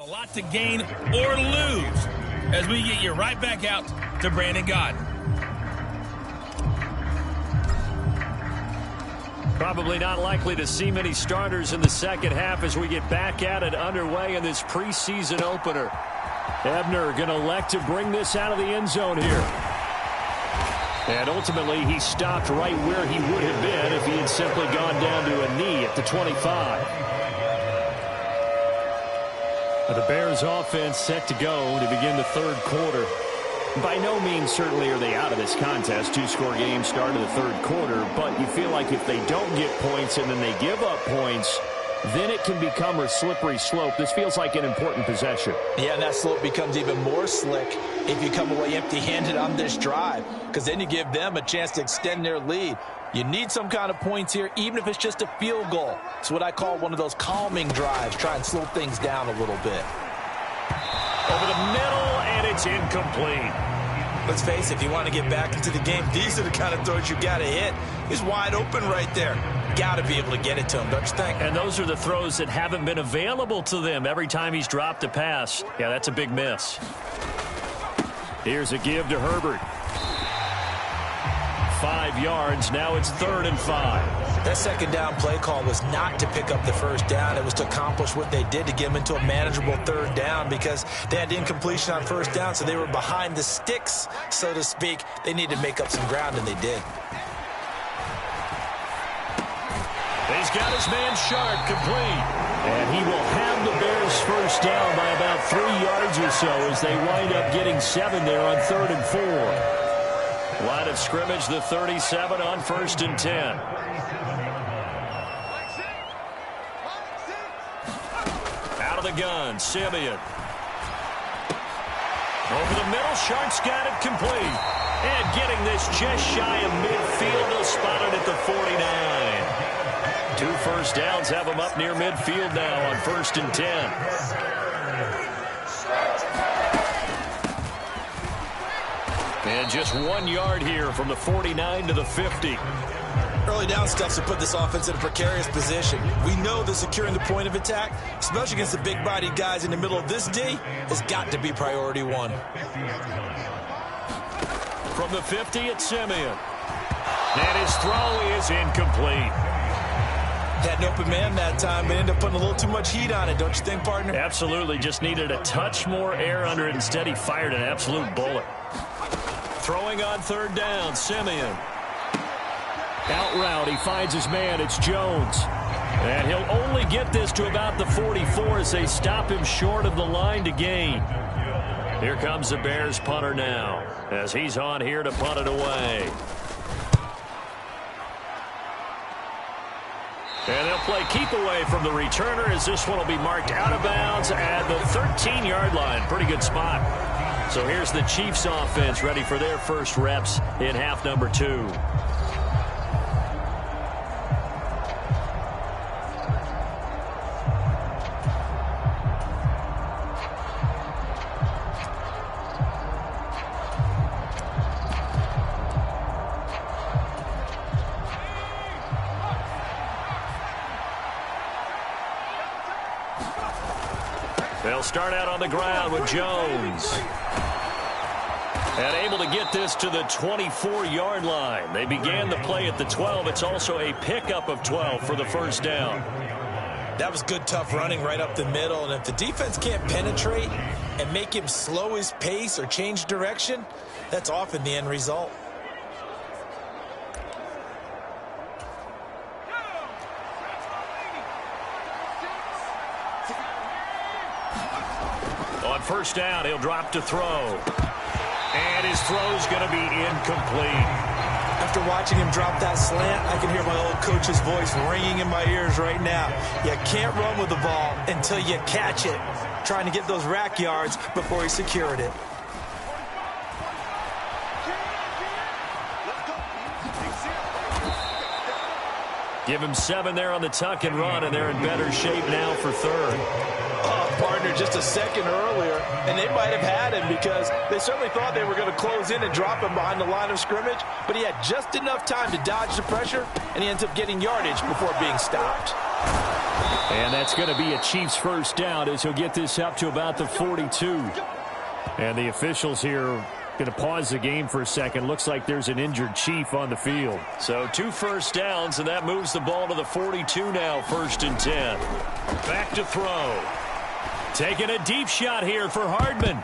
A lot to gain or lose as we get you right back out to Brandon Godden. Probably not likely to see many starters in the second half as we get back at it underway in this preseason opener. Ebner going to elect to bring this out of the end zone here. And ultimately, he stopped right where he would have been if he had simply gone down to a knee at the 25. The Bears offense set to go to begin the third quarter. By no means certainly are they out of this contest. Two-score game start of the third quarter, but you feel like if they don't get points and then they give up points, then it can become a slippery slope. This feels like an important possession. Yeah, and that slope becomes even more slick if you come away empty-handed on this drive, because then you give them a chance to extend their lead. You need some kind of points here, even if it's just a field goal. It's what I call one of those calming drives. Try and slow things down a little bit. Over the middle, and it's incomplete. Let's face it, if you want to get back into the game, these are the kind of throws you got to hit. He's wide open right there. Got to be able to get it to him, don't you think? And those are the throws that haven't been available to them every time he's dropped a pass. Yeah, that's a big miss. Here's a give to Herbert. 5 yards. Now it's 3rd and 5. That second down play call was not to pick up the first down. It was to accomplish what they did to get them into a manageable third down because they had incompletion on first down, so they were behind the sticks, so to speak. They needed to make up some ground, and they did. He's got his man Sharp complete. And he will have the Bears first down by about 3 yards or so as they wind up getting 7 there on 3rd and 4. Line of scrimmage, the 37 on 1st and 10. Out of the gun, Simeon. Over the middle, Sharp's got it complete. And getting this just shy of midfield, they'll spot it at the 49. 2 first downs have him up near midfield now on 1st and 10. And just 1 yard here from the 49 to the 50. Early down stuff to put this offense in a precarious position. We know that securing the point of attack, especially against the big-bodied guys in the middle of this D, has got to be priority one. From the 50, it's Simeon. And his throw is incomplete. Had an open man that time, but ended up putting a little too much heat on it, don't you think, partner? Absolutely. Just needed a touch more air under it. Instead, he fired an absolute bullet. Throwing on 3rd down, Simeon. Out route, he finds his man. It's Jones. And he'll only get this to about the 44 as they stop him short of the line to gain. Here comes the Bears punter now as he's on here to punt it away. And they'll play keep away from the returner as this one will be marked out of bounds at the 13-yard line. Pretty good spot. So here's the Chiefs offense ready for their first reps in half number 2. They'll start out on the ground with Jones. And able to get this to the 24-yard line. They began the play at the 12. It's also a pickup of 12 for the first down. That was good, tough running right up the middle. And if the defense can't penetrate and make him slow his pace or change direction, that's often the end result. On first down, he'll drop to throw. And his throw's going to be incomplete. After watching him drop that slant, I can hear my old coach's voice ringing in my ears right now. You can't run with the ball until you catch it. Trying to get those rack yards before he secured it. Give him 7 there on the tuck and run, and they're in better shape now for 3rd. Oh, partner, just a second earlier, and they might have had him because they certainly thought they were going to close in and drop him behind the line of scrimmage, but he had just enough time to dodge the pressure, and he ends up getting yardage before being stopped. And that's going to be a Chiefs first down as he'll get this up to about the 42. And the officials here going to pause the game for a second. Looks like there's an injured Chief on the field. So 2 first downs, and that moves the ball to the 42 now, 1st and 10. Back to throw. Taking a deep shot here for Hardman.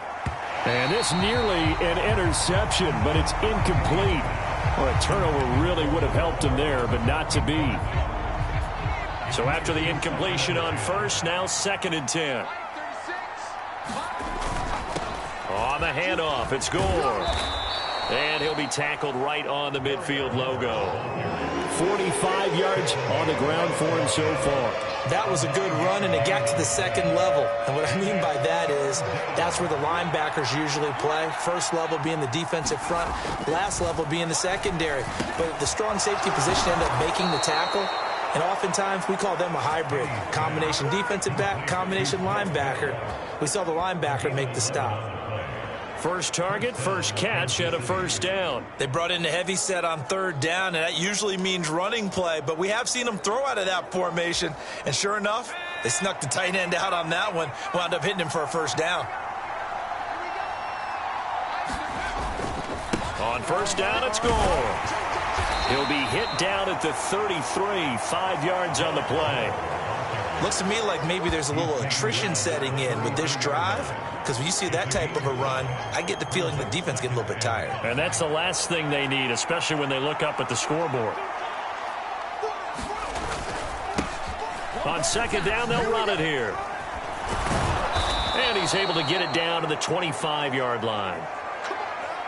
And this nearly an interception, but it's incomplete. Well, a turnover really would have helped him there, but not to be. So after the incompletion on first, now 2nd and 10. On the handoff, it's Gore. And he'll be tackled right on the midfield logo. 45 yards on the ground for him so far. That was a good run, and it got to the 2nd level. And what I mean by that is that's where the linebackers usually play. First level being the defensive front, last level being the secondary. But the strong safety position ended up making the tackle. And oftentimes we call them a hybrid. Combination defensive back, combination linebacker. We saw the linebacker make the stop. First target, first catch, and a first down. They brought in the heavy set on 3rd down, and that usually means running play. But we have seen them throw out of that formation. And sure enough, they snuck the tight end out on that one. Wound up hitting him for a first down. On first down, it's Gore. He'll be hit down at the 33, 5 yards on the play. Looks to me like maybe there's a little attrition setting in with this drive, because when you see that type of a run, I get the feeling the defense getting a little bit tired. And that's the last thing they need, especially when they look up at the scoreboard. On 2nd down, they'll run it here. And he's able to get it down to the 25-yard line.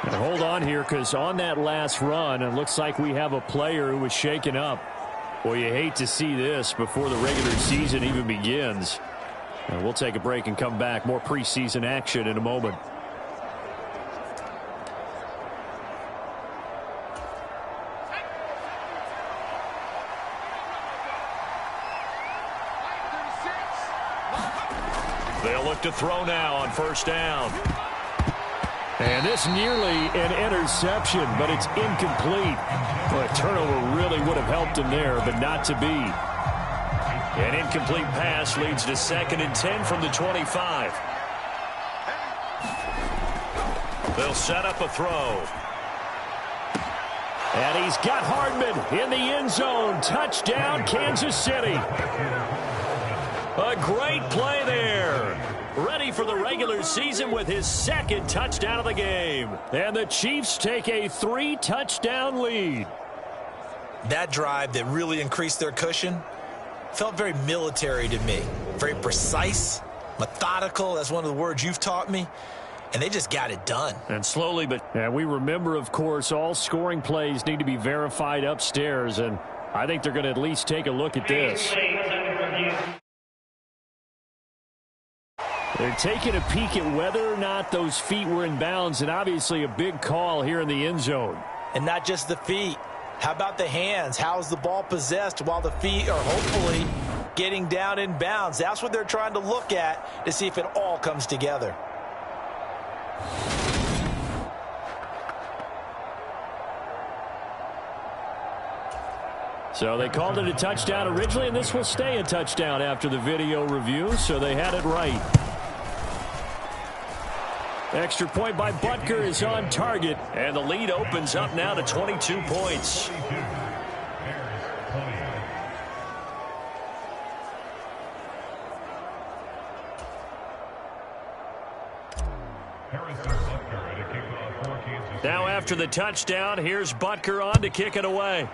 And hold on here, because on that last run, it looks like we have a player who was shaken up. Well, you hate to see this before the regular season even begins. And we'll take a break and come back. More preseason action in a moment. They'll look to throw now on first down. And this nearly an interception, but it's incomplete. Well, a turnover really would have helped him there, but not to be. An incomplete pass leads to 2nd and 10 from the 25. They'll set up a throw. And he's got Hardman in the end zone. Touchdown, Kansas City. A great play there. Ready for the regular season with his 2nd touchdown of the game. And the Chiefs take a 3-touchdown lead. That drive that really increased their cushion felt very military to me. Very precise, methodical. That's one of the words you've taught me. And they just got it done. And slowly, but and we remember, of course, all scoring plays need to be verified upstairs. And I think they're going to at least take a look at this. They're taking a peek at whether or not those feet were in bounds, and obviously a big call here in the end zone. And not just the feet. How about the hands? How's the ball possessed while the feet are hopefully getting down in bounds? That's what they're trying to look at to see if it all comes together. So they called it a touchdown originally, and this will stay a touchdown after the video review, so they had it right. Extra point by Butker is on target, and the lead opens up now to 22 points. Now after the touchdown, here's Butker on to kick it away.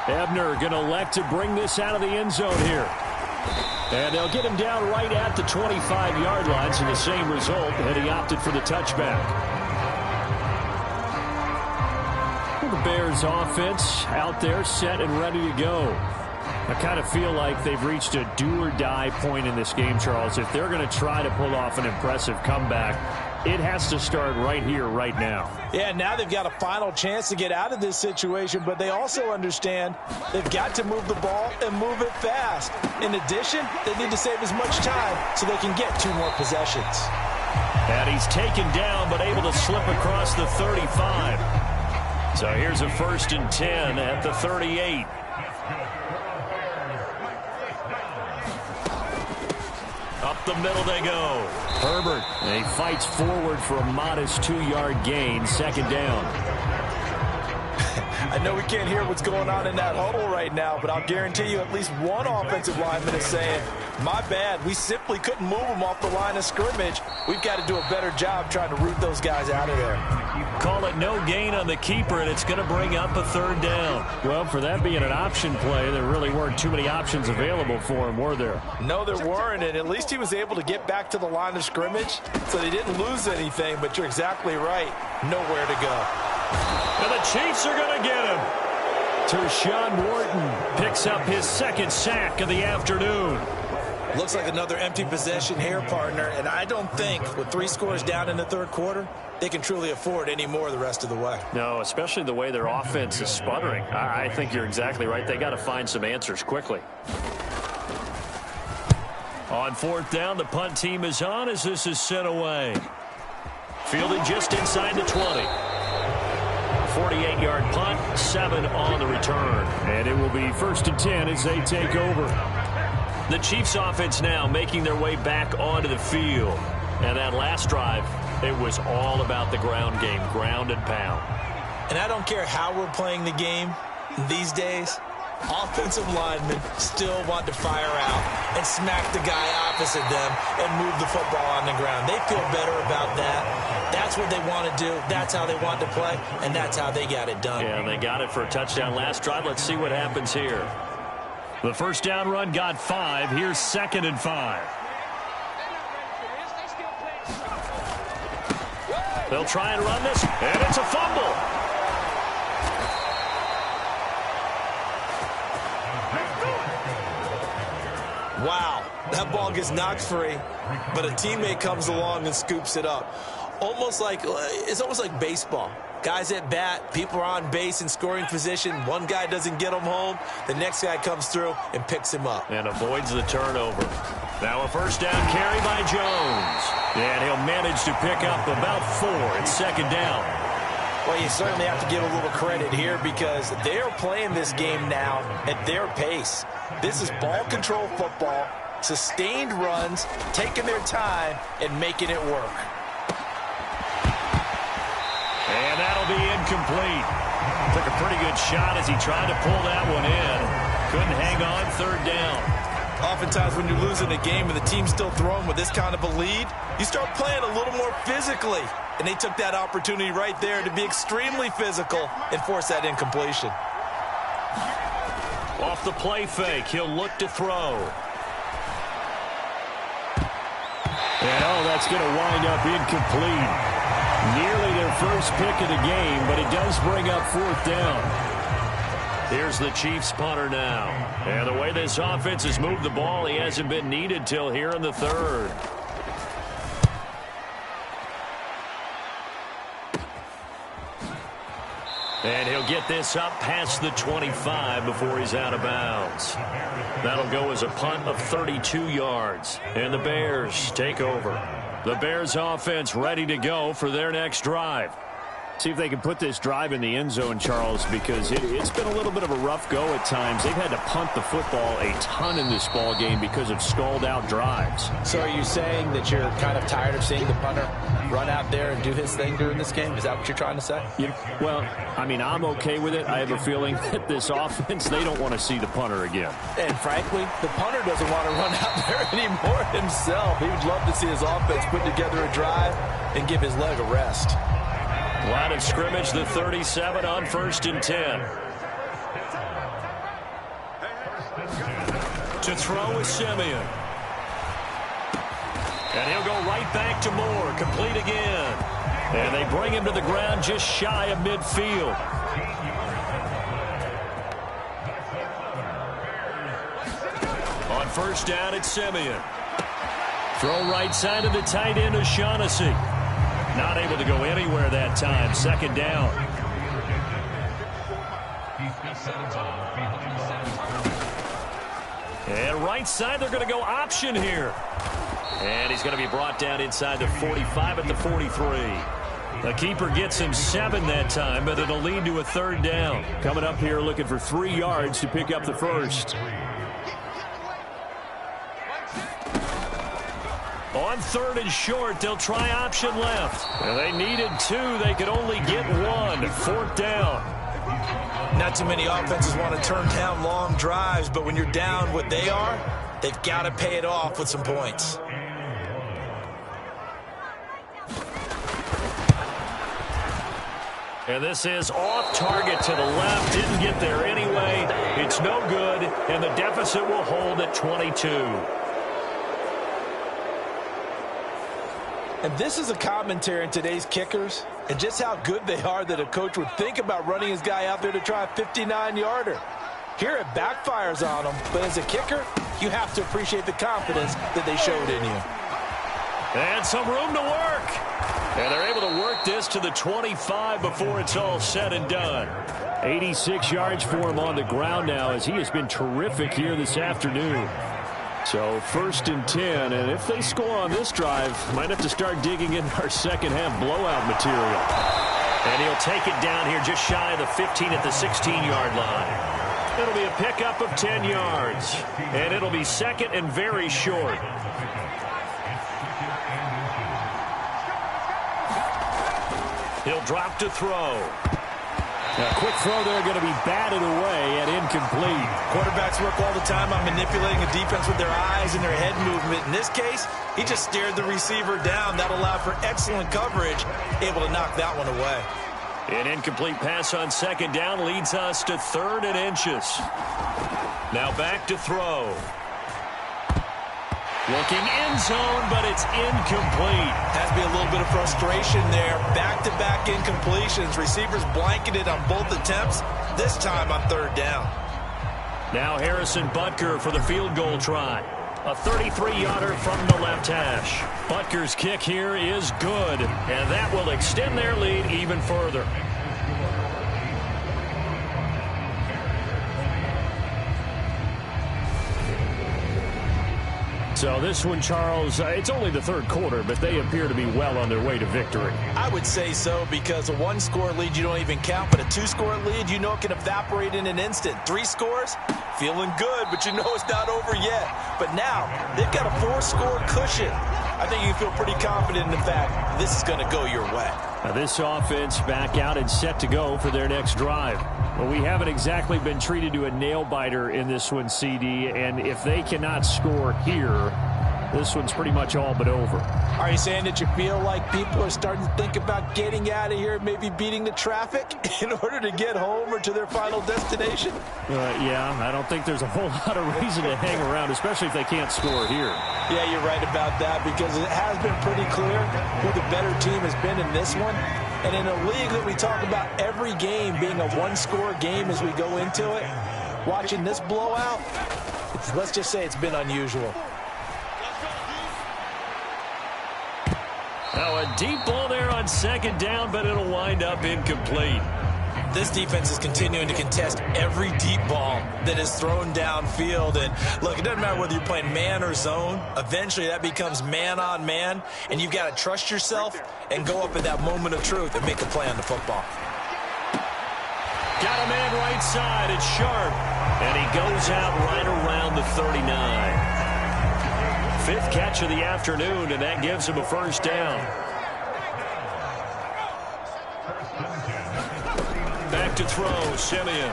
Ebner going to elect to bring this out of the end zone here. And they'll get him down right at the 25-yard line, so the same result, and he opted for the touchback. Well, the Bears offense out there set and ready to go. I kind of feel like they've reached a do-or-die point in this game, Charles. If they're going to try to pull off an impressive comeback, it has to start right here, right now. Yeah, now they've got a final chance to get out of this situation, but they also understand they've got to move the ball and move it fast. In addition, they need to save as much time so they can get 2 more possessions. And he's taken down, but able to slip across the 35. So here's a 1st and 10 at the 38. the middle they go. Herbert, he fights forward for a modest 2-yard gain, second down. I know we can't hear what's going on in that huddle right now, but I'll guarantee you at least one offensive lineman is saying, my bad, we simply couldn't move them off the line of scrimmage. We've got to do a better job trying to root those guys out of there. Call it no gain on the keeper, and it's going to bring up a third down. Well, for that being an option play, there really weren't too many options available for him, were there? No, there weren't, and at least he was able to get back to the line of scrimmage, so they didn't lose anything, but you're exactly right, nowhere to go. And the Chiefs are going to get him. Tershawn Wharton picks up his second sack of the afternoon. Looks like another empty possession here, partner, and I don't think with 3 scores down in the third quarter, they can truly afford any more the rest of the way. No, especially the way their offense is sputtering. I think you're exactly right. They got to find some answers quickly. On fourth down, the punt team is on as this is sent away. Fielded just inside the 20. 48-yard punt, 7 on the return. And it will be 1st and 10 as they take over. The Chiefs offense now making their way back onto the field. And that last drive, it was all about the ground game, ground and pound. And I don't care how we're playing the game these days, offensive linemen still want to fire out and smack the guy opposite them and move the football on the ground. They feel better about that. That's what they want to do. That's how they want to play, and that's how they got it done. Yeah, they got it for a touchdown last drive. Let's see what happens here. The first down run got 5. Here's 2nd and 5. They'll try and run this, and it's a fumble. Wow, that ball gets knocked free, but a teammate comes along and scoops it up. It's almost like baseball. Guys at bat, people are on base in scoring position. One guy doesn't get him home. The next guy comes through and picks him up. And avoids the turnover. Now a first down carry by Jones. And he'll manage to pick up about 4 at second down. Well, you certainly have to give a little credit here because they are playing this game now at their pace. This is ball control football, sustained runs, taking their time and making it work. And that'll be incomplete. Took a pretty good shot as he tried to pull that one in. Couldn't hang on, third down. Oftentimes when you're losing a game and the team's still throwing with this kind of a lead, you start playing a little more physically. And they took that opportunity right there to be extremely physical and force that incompletion. Off the play fake, he'll look to throw. And that's going to wind up incomplete. Nearly their first pick of the game, but it does bring up 4th down. Here's the Chiefs punter now. And the way this offense has moved the ball, he hasn't been needed till here in the third. And he'll get this up past the 25 before he's out of bounds. That'll go as a punt of 32 yards. And the Bears take over. The Bears offense ready to go for their next drive. See if they can put this drive in the end zone, Charles, because it's been a little bit of a rough go at times. They've had to punt the football a ton in this ball game because of stalled-out drives. So are you saying that you're kind of tired of seeing the punter run out there and do his thing during this game? Is that what you're trying to say? Well, I mean, I'm okay with it. I have a feeling that this offense, they don't want to see the punter again. And frankly, the punter doesn't want to run out there anymore himself. He would love to see his offense put together a drive and give his leg a rest. Line of scrimmage, the 37 on 1st and 10. To throw is Simeon. And he'll go right back to Moore, complete again. And they bring him to the ground just shy of midfield. On first down, it's Simeon. Throw right side of the tight end, O'Shaughnessy. Not able to go anywhere that time. Second down. And right side, they're going to go option here. And he's going to be brought down inside the 45 at the 43. The keeper gets him 7 that time, but it'll lead to a third down. Coming up here looking for 3 yards to pick up the first. On 3rd and short, they'll try option left. And they needed 2. They could only get 1. 4th down. Not too many offenses want to turn down long drives, but when you're down what they are, they've got to pay it off with some points. And this is off target to the left. Didn't get there anyway. It's no good, and the deficit will hold at 22. And this is a commentary in today's kickers and just how good they are that a coach would think about running his guy out there to try a 59-yarder. Here it backfires on him, but as a kicker, you have to appreciate the confidence that they showed in you. And some room to work. And they're able to work this to the 25 before it's all said and done. 86 yards for him on the ground now as he has been terrific here this afternoon. So 1st and 10, and if they score on this drive, might have to start digging in our second half blowout material. And he'll take it down here just shy of the 15 at the 16-yard line. It'll be a pickup of 10 yards, and it'll be 2nd and very short. He'll drop to throw. A quick throw there going to be batted away and incomplete. Quarterbacks work all the time on manipulating a defense with their eyes and their head movement. In this case, he just stared the receiver down. That allowed for excellent coverage, able to knock that one away. An incomplete pass on 2nd down leads us to 3rd and inches. Now back to throw. Looking end zone, but it's incomplete. Has to be a little bit of frustration there. Back-to-back incompletions. Receivers blanketed on both attempts, this time on 3rd down. Now Harrison Butker for the field goal try. A 33-yarder from the left hash. Butker's kick here is good, and that will extend their lead even further. So this one, Charles, it's only the 3rd quarter, but they appear to be well on their way to victory. I would say so, because a 1-score lead you don't even count, but a 2-score lead you know it can evaporate in an instant. 3 scores, feeling good, but you know it's not over yet. But now, they've got a 4-score cushion. I think you can feel pretty confident in the fact this is going to go your way. Now this offense back out and set to go for their next drive. Well, we haven't exactly been treated to a nail-biter in this one, CD, and if they cannot score here, this one's pretty much all but over. Are you saying that you feel like people are starting to think about getting out of here, maybe beating the traffic in order to get home or to their final destination? Yeah, I don't think there's a whole lot of reason to hang around, especially if they can't score here. Yeah, you're right about that, because it has been pretty clear who the better team has been in this one. And in a league that we talk about every game being a 1-score game as we go into it, watching this blowout, let's just say it's been unusual. Now a deep ball there on 2nd down, but it'll wind up incomplete. This defense is continuing to contest every deep ball that is thrown downfield. And look, it doesn't matter whether you're playing man or zone. Eventually that becomes man on man, and you've got to trust yourself and go up at that moment of truth and make a play on the football. Got a man right side. It's Sharp. And he goes out right around the 39. 5th catch of the afternoon, and that gives him a 1st down. Back to throw, Simeon.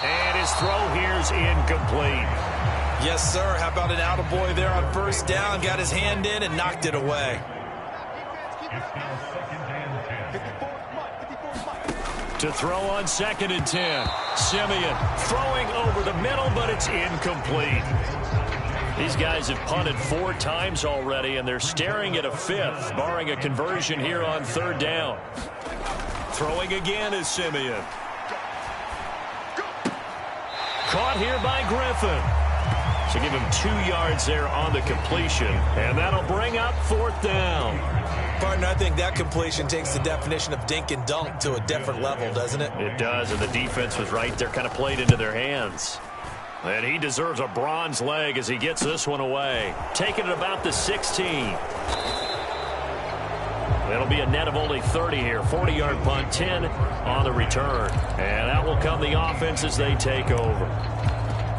And his throw here's incomplete. Yes, sir. How about an attaboy there on 1st down? Got his hand in and knocked it away. To throw on 2nd and 10. Simeon throwing over the middle, but it's incomplete. These guys have punted 4 times already, and they're staring at a 5th, barring a conversion here on 3rd down. Throwing again is Simeon. Caught here by Griffin. So give him 2 yards there on the completion, and that'll bring up 4th down. Partner, I think that completion takes the definition of dink and dunk to a different level, doesn't it? It does, and the defense was right there, kind of played into their hands. And he deserves a bronze leg as he gets this one away. Taking it about the 16. It'll be a net of only 30 here. 40-yard punt, 10 on the return. And that will come the offense as they take over.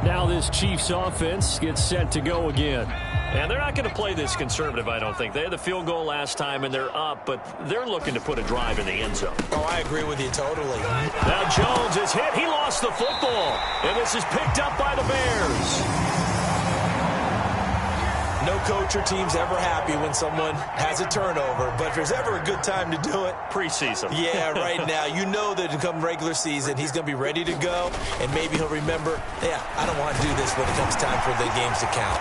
Now this Chiefs offense gets set to go again. And they're not going to play this conservative, I don't think. They had the field goal last time, and they're up, but they're looking to put a drive in the end zone. Oh, I agree with you totally. Now Jones is hit. He lost the football, and this is picked up by the Bears. No coach or team's ever happy when someone has a turnover, but if there's ever a good time to do it, preseason. Yeah, right now. You know that come regular season, he's going to be ready to go, and maybe he'll remember, yeah, I don't want to do this when it comes time for the games to count.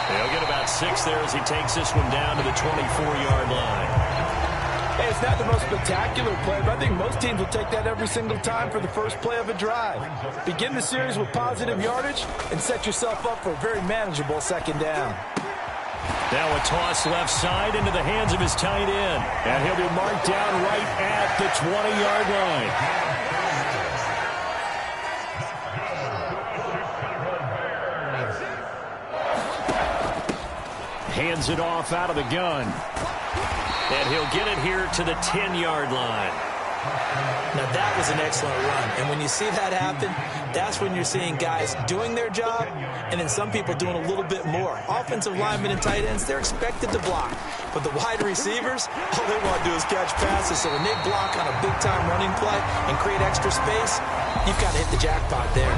He'll get about 6 there as he takes this one down to the 24-yard line. Hey, it's not the most spectacular play, but I think most teams will take that every single time for the first play of a drive. Begin the series with positive yardage and set yourself up for a very manageable second down. Now a toss left side into the hands of his tight end. And he'll be marked down right at the 20-yard line. Hands it off out of the gun. And he'll get it here to the 10-yard line. Now, that was an excellent run. And when you see that happen, that's when you're seeing guys doing their job and then some people doing a little bit more. Offensive linemen and tight ends, they're expected to block. But the wide receivers, all they want to do is catch passes. So when they block on a big-time running play and create extra space, you've got to hit the jackpot there.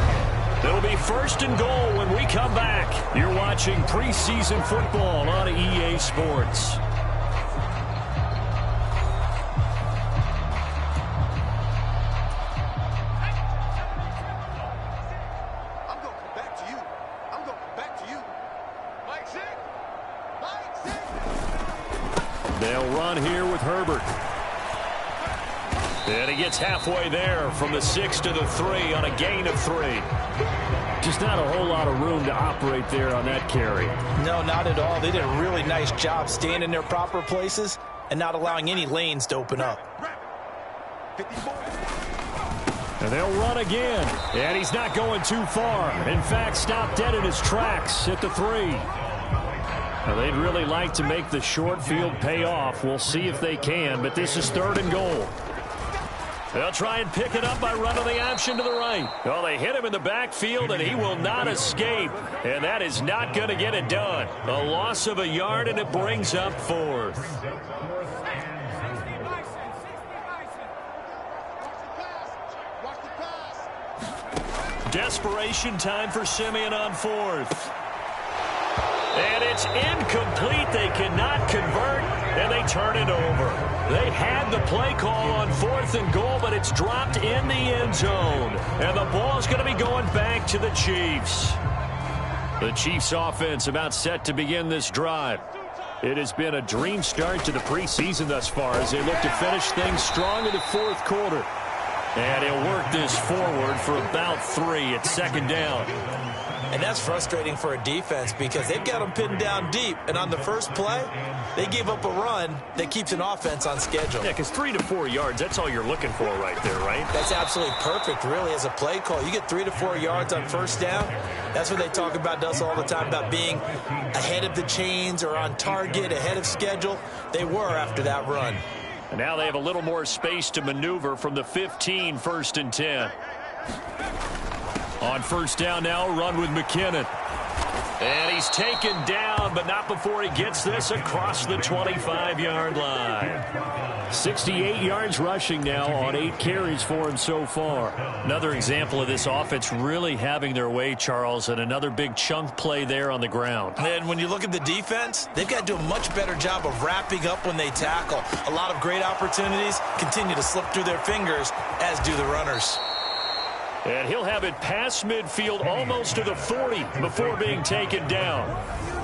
It'll be 1st and goal when we come back. You're watching preseason football on EA Sports. They'll run here with Herbert. And he gets halfway there from the 6 to the 3 on a gain of 3. Just not a whole lot of room to operate there on that carry. No, not at all. They did a really nice job staying in their proper places and not allowing any lanes to open up. And they'll run again. And he's not going too far. In fact, stopped dead in his tracks at the 3. Now, they'd really like to make the short field pay off. We'll see if they can, but this is 3rd and goal. They'll try and pick it up by running the option to the right. Well, they hit him in the backfield, and he will not escape. And that is not going to get it done. A loss of a yard, and it brings up 4th. Desperation time for Simeon on 4th. And it's incomplete. They cannot convert, and they turn it over. They had the play call on 4th and goal, but it's dropped in the end zone. And the ball is going to be going back to the Chiefs. The Chiefs offense about set to begin this drive. It has been a dream start to the preseason thus far as they look to finish things strong in the 4th quarter. And he'll work this forward for about 3 at 2nd down. And that's frustrating for a defense because they've got them pinned down deep. And on the first play, they gave up a run that keeps an offense on schedule. Yeah, because 3 to 4 yards, that's all you're looking for right there, right? That's absolutely perfect, really, as a play call. You get 3 to 4 yards on 1st down. That's what they talk about us all the time, about being ahead of the chains or on target, ahead of schedule. They were after that run. And now they have a little more space to maneuver from the 15, 1st and 10. On 1st down now, run with McKinnon. And he's taken down, but not before he gets this across the 25-yard line. 68 yards rushing now on 8 carries for him so far. Another example of this offense really having their way, Charles, and another big chunk play there on the ground. And when you look at the defense, they've got to do a much better job of wrapping up when they tackle. A lot of great opportunities continue to slip through their fingers, as do the runners. And he'll have it past midfield almost to the 40 before being taken down.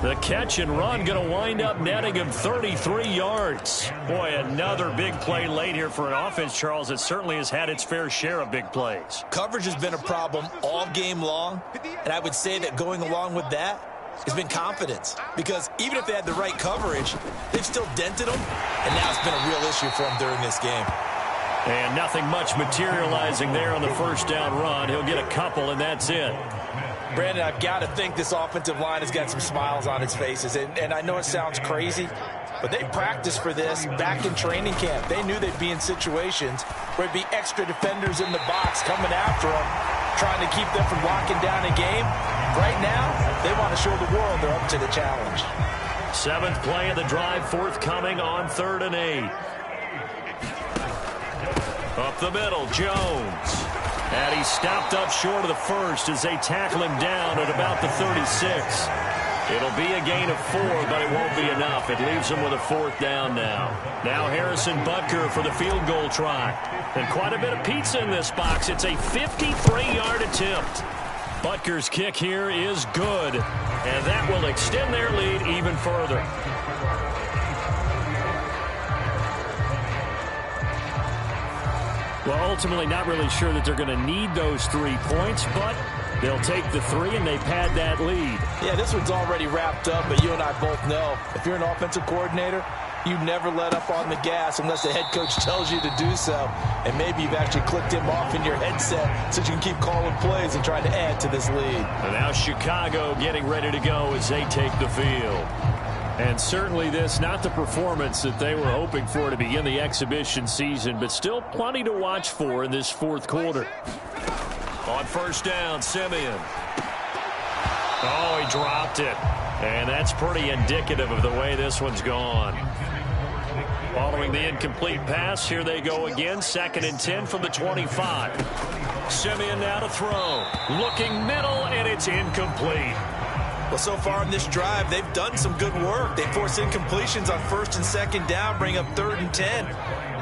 The catch and run going to wind up netting him 33 yards. Boy, another big play late here for an offense, Charles, that certainly has had its fair share of big plays. Coverage has been a problem all game long, and I would say that going along with that has been confidence. Because even if they had the right coverage, they've still dented them, and now it's been a real issue for them during this game. And nothing much materializing there on the 1st down run. He'll get a couple, and that's it. Brandon, I've got to think this offensive line has got some smiles on its faces. And I know it sounds crazy, but they practiced for this back in training camp. They knew they'd be in situations where there'd be extra defenders in the box coming after them, trying to keep them from locking down a game. Right now, they want to show the world they're up to the challenge. 7th play of the drive, forthcoming on 3rd and 8. Up the middle, Jones. And he stopped up short of the first as they tackle him down at about the 36. It'll be a gain of 4, but it won't be enough. It leaves them with a 4th down now. Now Harrison Butker for the field goal try. And quite a bit of pizza in this box. It's a 53-yard attempt. Butker's kick here is good, and that will extend their lead even further. Well, ultimately not really sure that they're going to need those 3 points, but they'll take the 3 and they pad that lead. Yeah, this one's already wrapped up, but you and I both know if you're an offensive coordinator, you never let up on the gas unless the head coach tells you to do so. And maybe you've actually clicked him off in your headset so you can keep calling plays and trying to add to this lead. And now Chicago getting ready to go as they take the field. And certainly this, not the performance that they were hoping for to begin the exhibition season, but still plenty to watch for in this 4th quarter. On 1st down, Simeon. Oh, he dropped it. And that's pretty indicative of the way this one's gone. Following the incomplete pass, here they go again. 2nd and 10 from the 25. Simeon now to throw. Looking middle, and it's incomplete. Well, so far in this drive, they've done some good work. They force incompletions on 1st and 2nd down, bring up 3rd and 10.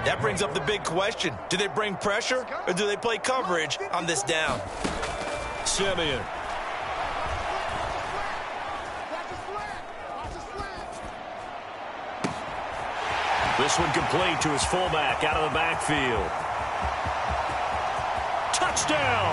That brings up the big question. Do they bring pressure, or do they play coverage on this down? Simeon. This one complete to his fullback out of the backfield. Touchdown!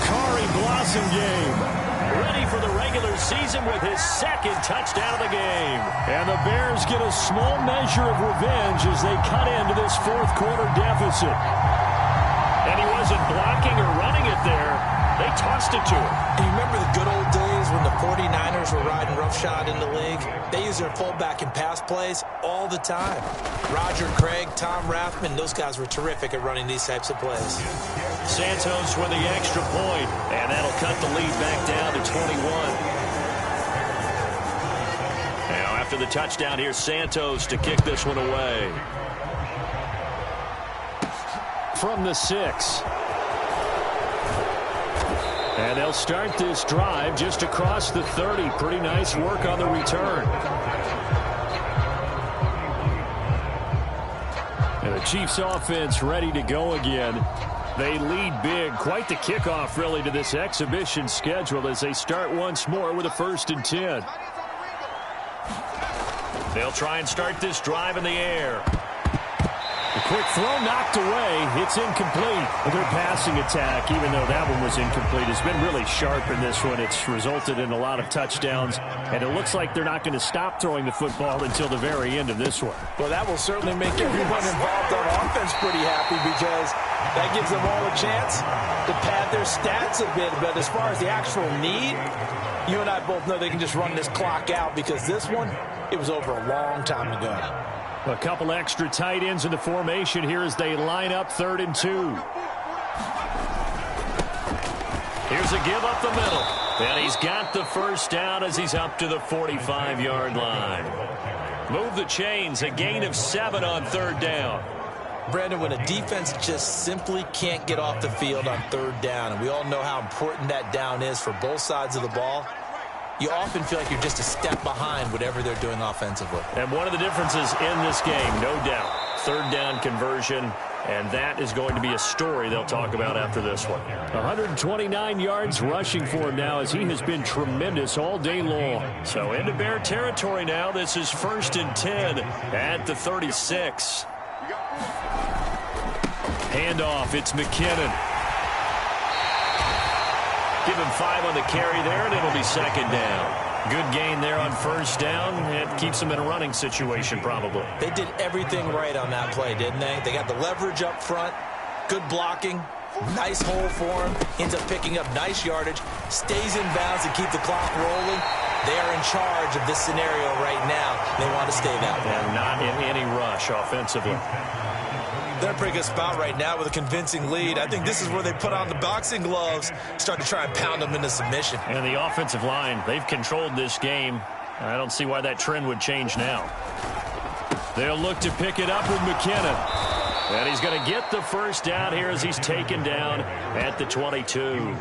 Kari Blossomgame ready for the regular season with his 2nd touchdown of the game. And the Bears get a small measure of revenge as they cut into this 4th quarter deficit. And he wasn't blocking or running it there. They tossed it to him. Do you remember the good old days when the 49ers were riding roughshod in the league? They used their fullback in pass plays all the time. Roger Craig, Tom Rathman, those guys were terrific at running these types of plays. Santos with the extra point, and that'll cut the lead back down to 21. Now after the touchdown, here's Santos to kick this one away. From the 6. And they'll start this drive just across the 30. Pretty nice work on the return. And the Chiefs offense ready to go again. They lead big. Quite the kickoff, really, to this exhibition schedule as they start once more with a 1st and 10. They'll try and start this drive in the air. A quick throw knocked away. It's incomplete. Their passing attack, even though that one was incomplete, has been really sharp in this one. It's resulted in a lot of touchdowns, and it looks like they're not going to stop throwing the football until the very end of this one. Well, that will certainly make everyone involved on offense pretty happy because that gives them all a chance to pad their stats a bit. But as far as the actual need, you and I both know they can just run this clock out because this one, it was over a long time ago. A couple extra tight ends in the formation here as they line up 3rd and 2. Here's a give up the middle. And he's got the 1st down as he's up to the 45-yard line. Move the chains, a gain of 7 on 3rd down. Brandon, when a defense just simply can't get off the field on 3rd down, and we all know how important that down is for both sides of the ball, you often feel like you're just a step behind whatever they're doing offensively. And one of the differences in this game, no doubt, 3rd down conversion, and that is going to be a story they'll talk about after this one. 129 yards rushing for him now as he has been tremendous all day long. So into Bear territory now. This is 1st and 10 at the 36. Handoff, it's McKinnon. Give him 5 on the carry there, and it'll be 2nd down. Good gain there on 1st down. It keeps them in a running situation, probably. They did everything right on that play, didn't they? They got the leverage up front, good blocking, nice hole for him, ends up picking up nice yardage, stays in bounds to keep the clock rolling. They are in charge of this scenario right now. They want to stay that way. And not in any rush offensively. They're in a pretty good spot right now with a convincing lead. I think this is where they put on the boxing gloves, start to try and pound them into submission. And the offensive line, they've controlled this game. I don't see why that trend would change now. They'll look to pick it up with McKinnon. And he's going to get the first down here as he's taken down at the 22.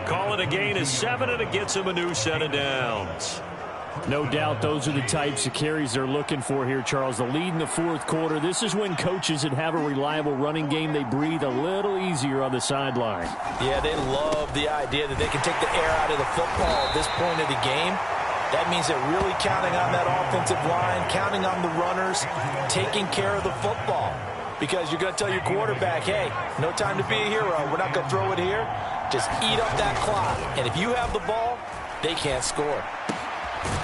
Call it a gain of 7, and it gets him a new set of downs. No doubt those are the types of carries they're looking for here, Charles. The lead in the fourth quarter. This is when coaches that have a reliable running game, they breathe a little easier on the sideline. Yeah, they love the idea that they can take the air out of the football at this point of the game. That means they're really counting on that offensive line, counting on the runners, taking care of the football. Because you're going to tell your quarterback, hey, no time to be a hero. We're not going to throw it here. Just eat up that clock. And if you have the ball, they can't score.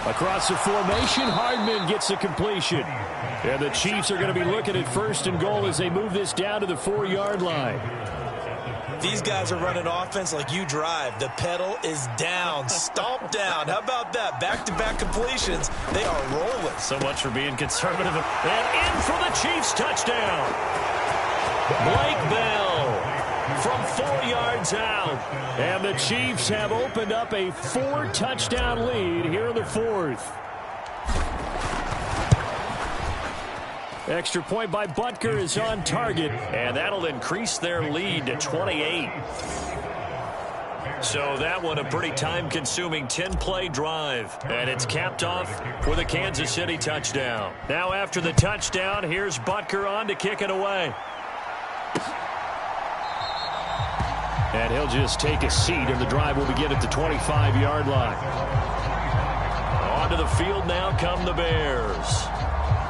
Across the formation, Hardman gets the completion. And the Chiefs are going to be looking at 1st and goal as they move this down to the 4-yard line. These guys are running offense like you drive. The pedal is down, stomp down. How about that? Back-to-back completions. They are rolling. So much for being conservative. And in for the Chiefs touchdown. Blake Bell from 4 yards out. And the Chiefs have opened up a 4-touchdown lead here in the 4th. Extra point by Butker is on target. And that'll increase their lead to 28. So that one a pretty time-consuming 10-play drive. And it's capped off with a Kansas City touchdown. Now after the touchdown, here's Butker on to kick it away. And he'll just take a seat, and the drive will begin at the 25-yard line. Onto the field now come the Bears.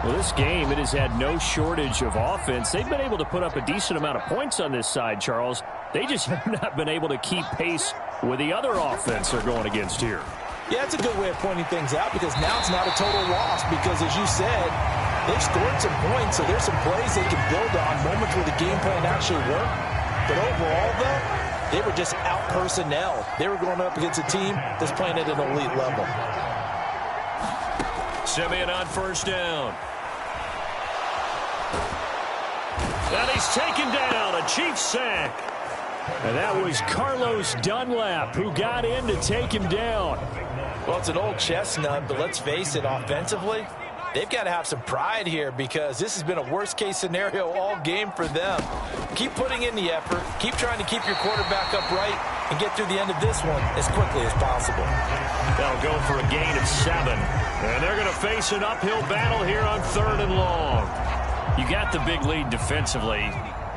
Well, this game, it has had no shortage of offense. They've been able to put up a decent amount of points on this side, Charles. They just have not been able to keep pace with the other offense they're going against here. Yeah, it's a good way of pointing things out because now it's not a total loss because, as you said, they've scored some points, so there's some plays they can build on, moments where the game plan actually worked. But overall, though, they were just out-personnel. They were going up against a team that's playing at an elite level. Simeon on 1st down. And he's taken down, a Chiefs sack. And that was Carlos Dunlap who got in to take him down. Well, it's an old chestnut, but let's face it, offensively, they've got to have some pride here because this has been a worst-case scenario all game for them. Keep putting in the effort. Keep trying to keep your quarterback upright and get through the end of this one as quickly as possible. They'll go for a gain of 7. And they're going to face an uphill battle here on 3rd and long. You got the big lead defensively.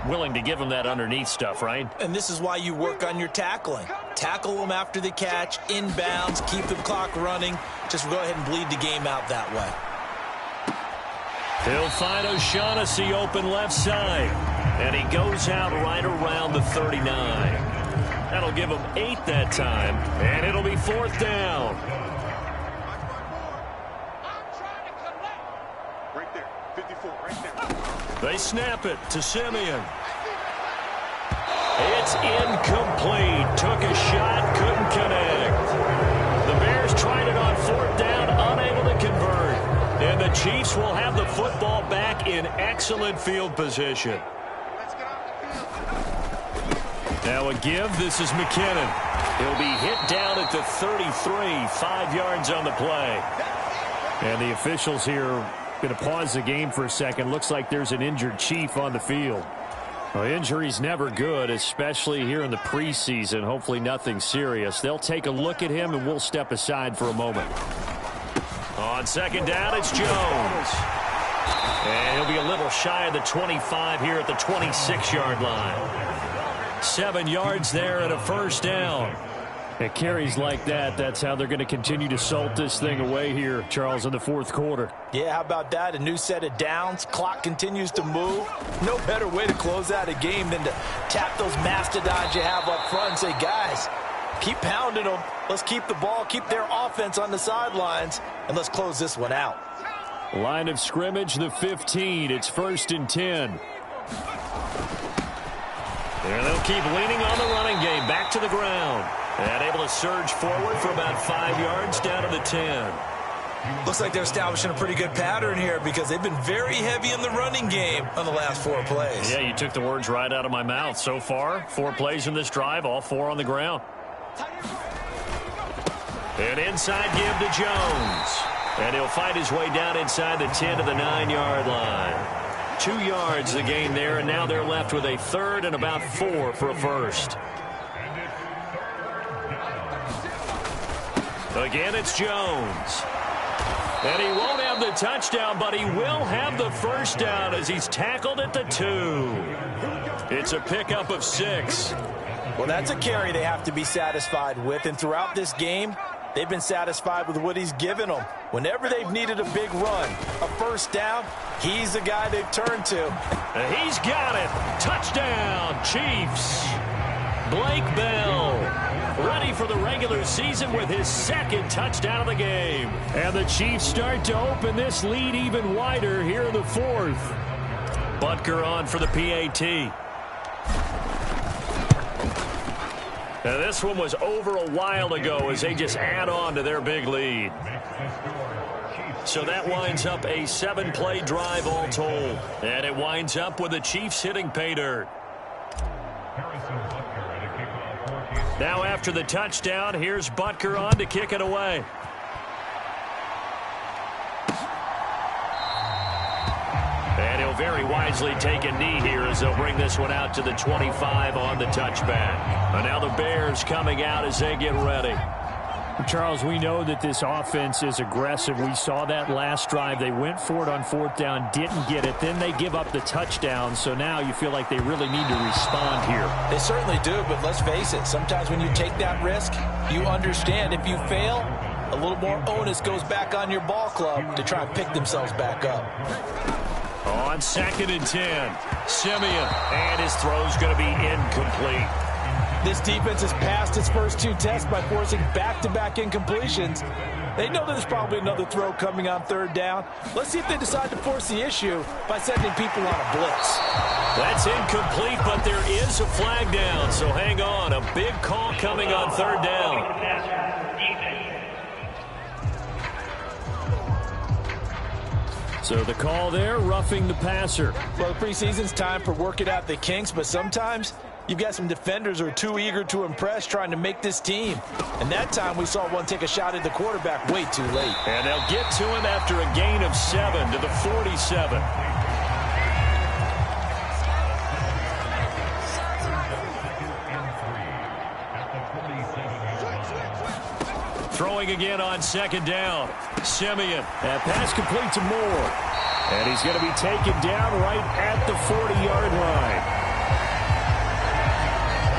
Willing to give them that underneath stuff, right? And this is why you work on your tackling. Tackle them after the catch, inbounds, keep the clock running. Just go ahead and bleed the game out that way. He'll find O'Shaughnessy open left side. And he goes out right around the 39. That'll give him 8 that time. And it'll be 4th down. Right there, 54, right there. They snap it to Simeon. It's incomplete. Took a shot, couldn't connect. The Bears tried it on 4th down, unable to convert. And the Chiefs will have the football back in excellent field position. Now a give. This is McKinnon. He'll be hit down at the 33, 5 yards on the play. And the officials here going to pause the game for a second. Looks like there's an injured Chief on the field. Well, injury's never good, especially here in the preseason. Hopefully nothing serious. They'll take a look at him, and we'll step aside for a moment. On 2nd down, it's Jones. And he'll be a little shy of the 25 here at the 26-yard line. 7 yards there and a 1st down. It carries like that. That's how they're going to continue to salt this thing away here, Charles, in the 4th quarter. Yeah, how about that? A new set of downs. Clock continues to move. No better way to close out a game than to tap those mastodons you have up front and say, guys, keep pounding them. Let's keep the ball, keep their offense on the sidelines, and let's close this one out. Line of scrimmage, the 15. It's 1st and 10. And they'll keep leaning on the running game. Back to the ground. And able to surge forward for about 5 yards down to the 10. Looks like they're establishing a pretty good pattern here because they've been very heavy in the running game on the last 4 plays. Yeah, you took the words right out of my mouth. So far, 4 plays in this drive, all 4 on the ground. An inside give to Jones. And he'll fight his way down inside the 10 to the 9-yard line. 2 yards the gain there, and now they're left with a third and about 4 for a first. Again, it's Jones. And he won't have the touchdown, but he will have the first down as he's tackled at the 2. It's a pickup of 6. Well, that's a carry they have to be satisfied with, and throughout this game, they've been satisfied with what he's given them. Whenever they've needed a big run, a first down, he's the guy they've turned to. And he's got it. Touchdown, Chiefs. Blake Bell, ready for the regular season with his 2nd touchdown of the game. And the Chiefs start to open this lead even wider here in the 4th. Butker on for the PAT. Now this one was over a while ago as they just add on to their big lead. So that winds up a 7-play drive all told. And it winds up with the Chiefs hitting pay dirt. Now after the touchdown, here's Butker on to kick it away. And he'll very wisely take a knee here as they'll bring this one out to the 25 on the touchback. And now the Bears coming out as they get ready. Charles, we know that this offense is aggressive. We saw that last drive. They went for it on 4th down, didn't get it. Then they give up the touchdown. So now you feel like they really need to respond here. They certainly do, but let's face it. Sometimes when you take that risk, you understand if you fail, a little more onus goes back on your ball club to try and pick themselves back up. On 2nd and 10, Simeon, and his throw's going to be incomplete. This defense has passed its first 2 tests by forcing back-to-back incompletions. They know that there's probably another throw coming on 3rd down. Let's see if they decide to force the issue by sending people on a blitz. That's incomplete, but there is a flag down, so hang on. A big call coming on 3rd down. So the call there, roughing the passer. Well, the preseason's time for working out the kinks, but sometimes you've got some defenders who are too eager to impress trying to make this team. And that time we saw one take a shot at the quarterback way too late. And they'll get to him after a gain of 7 to the 47. Throwing again on 2nd down. Simeon. That pass complete to Moore. And he's going to be taken down right at the 40-yard line.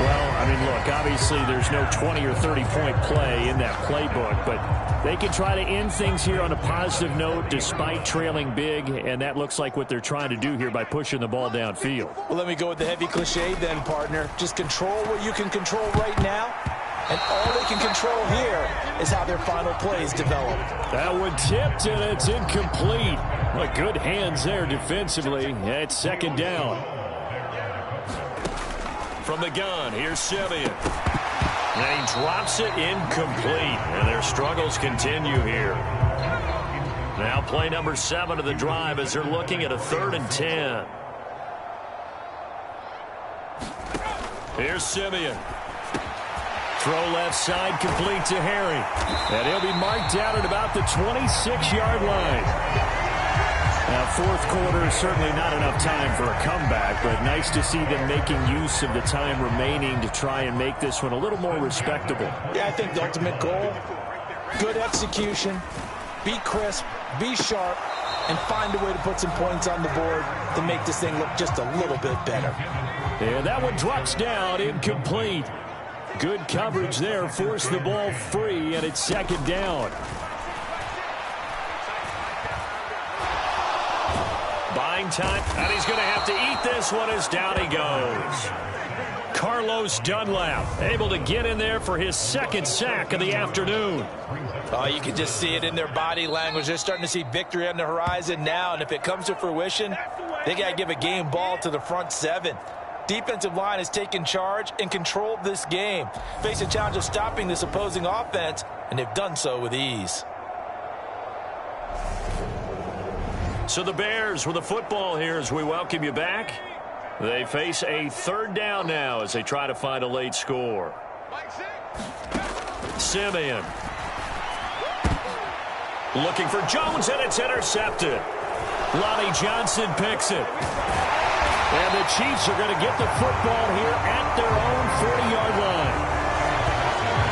Well, I mean, look, obviously there's no 20 or 30-point play in that playbook, but they can try to end things here on a positive note despite trailing big, and that looks like what they're trying to do here by pushing the ball downfield. Well, let me go with the heavy cliche then, partner. Just control what you can control right now, and all they can control here is how their final plays develop. That one tipped, and it's incomplete. Well, good hands there defensively. It's 2nd down. From the gun, here's Simeon. And he drops it incomplete. And their struggles continue here. Now play number 7 of the drive as they're looking at a 3rd and 10. Here's Simeon. Throw left side complete to Harry. And he'll be marked down at about the 26-yard line. Now, 4th quarter is certainly not enough time for a comeback, but nice to see them making use of the time remaining to try and make this one a little more respectable. Yeah, I think the ultimate goal, good execution, be crisp, be sharp, and find a way to put some points on the board to make this thing look just a little bit better. And that one drops down, incomplete. Good coverage there, forced the ball free, and it's 2nd down. Buying time, and he's going to have to eat this one as down he goes. Carlos Dunlap able to get in there for his 2nd sack of the afternoon. Oh, you can just see it in their body language. They're starting to see victory on the horizon now, and if it comes to fruition, they got to give a game ball to the front 7. Defensive line has taken charge and controlled this game. Face a challenge of stopping this opposing offense, and they've done so with ease. So the Bears with the football here as we welcome you back. They face a third down now as they try to find a late score. Simeon. Looking for Jones, and it's intercepted. Lonnie Johnson picks it. And the Chiefs are going to get the football here at their own 40-yard line.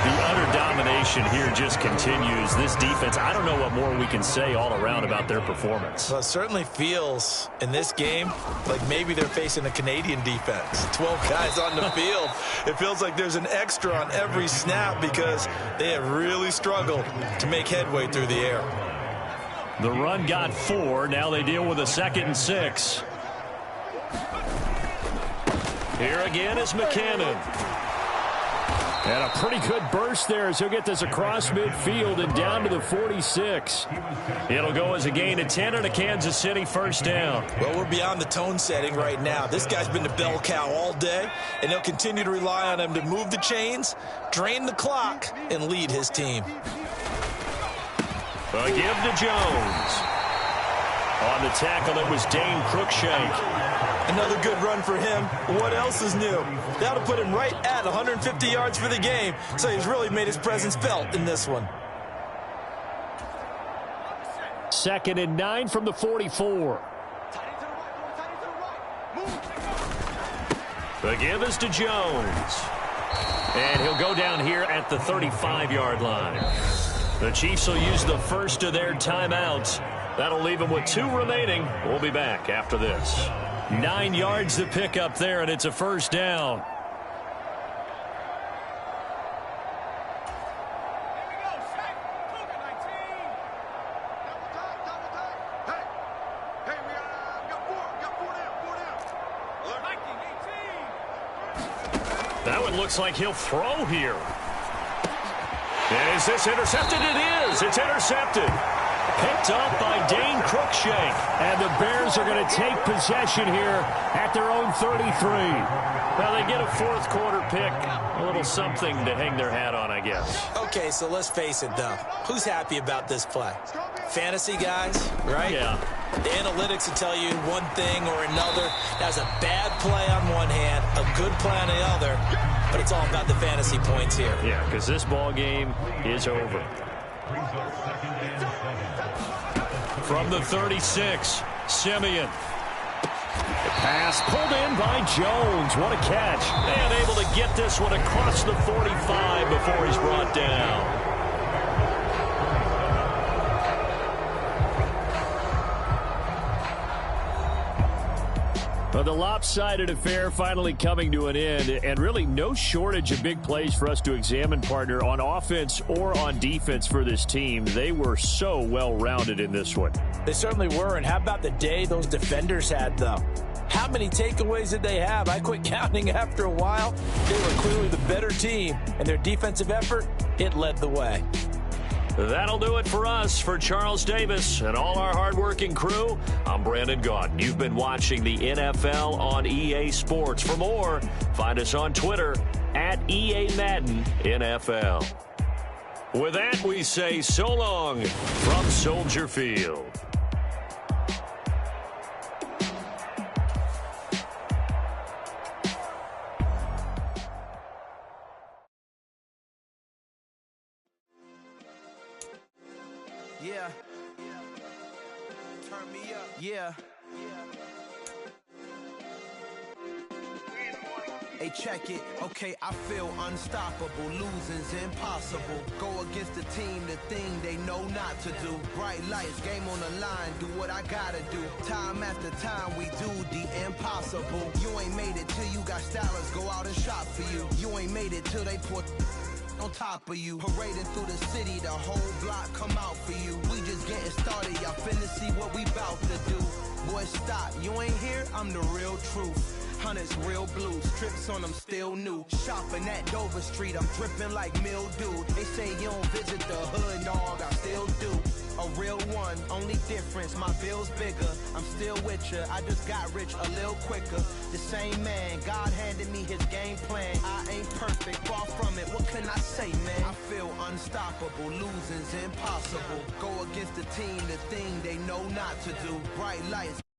The utter domination here just continues. This defense, I don't know what more we can say all around about their performance. Well, it certainly feels in this game like maybe they're facing a Canadian defense. 12 guys on the field. It feels like there's an extra on every snap because they have really struggled to make headway through the air. The run got 4. Now they deal with a 2nd and 6. Here again is McKinnon. And a pretty good burst there as he'll get this across midfield and down to the 46. It'll go as a gain of 10 and a Kansas City first down. Well, we're beyond the tone setting right now. This guy's been the bell cow all day, and they'll continue to rely on him to move the chains, drain the clock, and lead his team. A give to Jones. On the tackle, it was Dane Cruikshank. Another good run for him. What else is new? That'll put him right at 150 yards for the game, so he's really made his presence felt in this one. 2nd and 9 from the 44. The give is to Jones. And he'll go down here at the 35-yard line. The Chiefs will use the first of their timeouts. That'll leave them with 2 remaining. We'll be back after this. 9 yards to pick up there, and it's a first down. That one looks like he'll throw here. Is this intercepted? It is. It's intercepted. Picked up by Dane Cruikshank. And the Bears are going to take possession here at their own 33. Well, they get a fourth quarter pick. A little something to hang their hat on, I guess. Okay, so let's face it, though. Who's happy about this play? Fantasy guys, right? Yeah. The analytics will tell you one thing or another. That's a bad play on one hand, a good play on the other. But it's all about the fantasy points here. Yeah, because this ball game is over. From the 36, Simeon. The pass pulled in by Jones. What a catch. And able to get this one across the 45 before he's brought down. Well, the lopsided affair finally coming to an end, and really no shortage of big plays for us to examine, partner, on offense or on defense for this team. They were so well-rounded in this one. They certainly were, and how about the day those defenders had, though? How many takeaways did they have? I quit counting after a while. They were clearly the better team, and their defensive effort, it led the way. That'll do it for us. For Charles Davis and all our hardworking crew, I'm Brandon Gaudin. You've been watching the NFL on EA Sports. For more, find us on Twitter at EA Madden NFL. With that, we say so long from Soldier Field. Yeah. Turn me up. Yeah. Hey, check it. Okay, I feel unstoppable. Losing's impossible. Go against the team, the thing they know not to do. Bright lights, game on the line. Do what I gotta do. Time after time, we do the impossible. You ain't made it till you got stylists go out and shop for you. You ain't made it till they put on top of you. Parading through the city, the whole block come out for you. We just getting started, y'all finna see what we bout to do. Boy, stop, you ain't here, I'm the real truth. Hunters, real blue, strips on them still new. Shopping at Dover Street, I'm dripping like mildew. They say you don't visit the hood, dog, I still do. A real one, only difference, my bill's bigger. I'm still with ya, I just got rich a little quicker. The same man, God handed me his game plan. I ain't perfect, far from it, what can I say, man? I feel unstoppable. Losing's impossible. Go against the team, the thing they know not to do. Bright lights.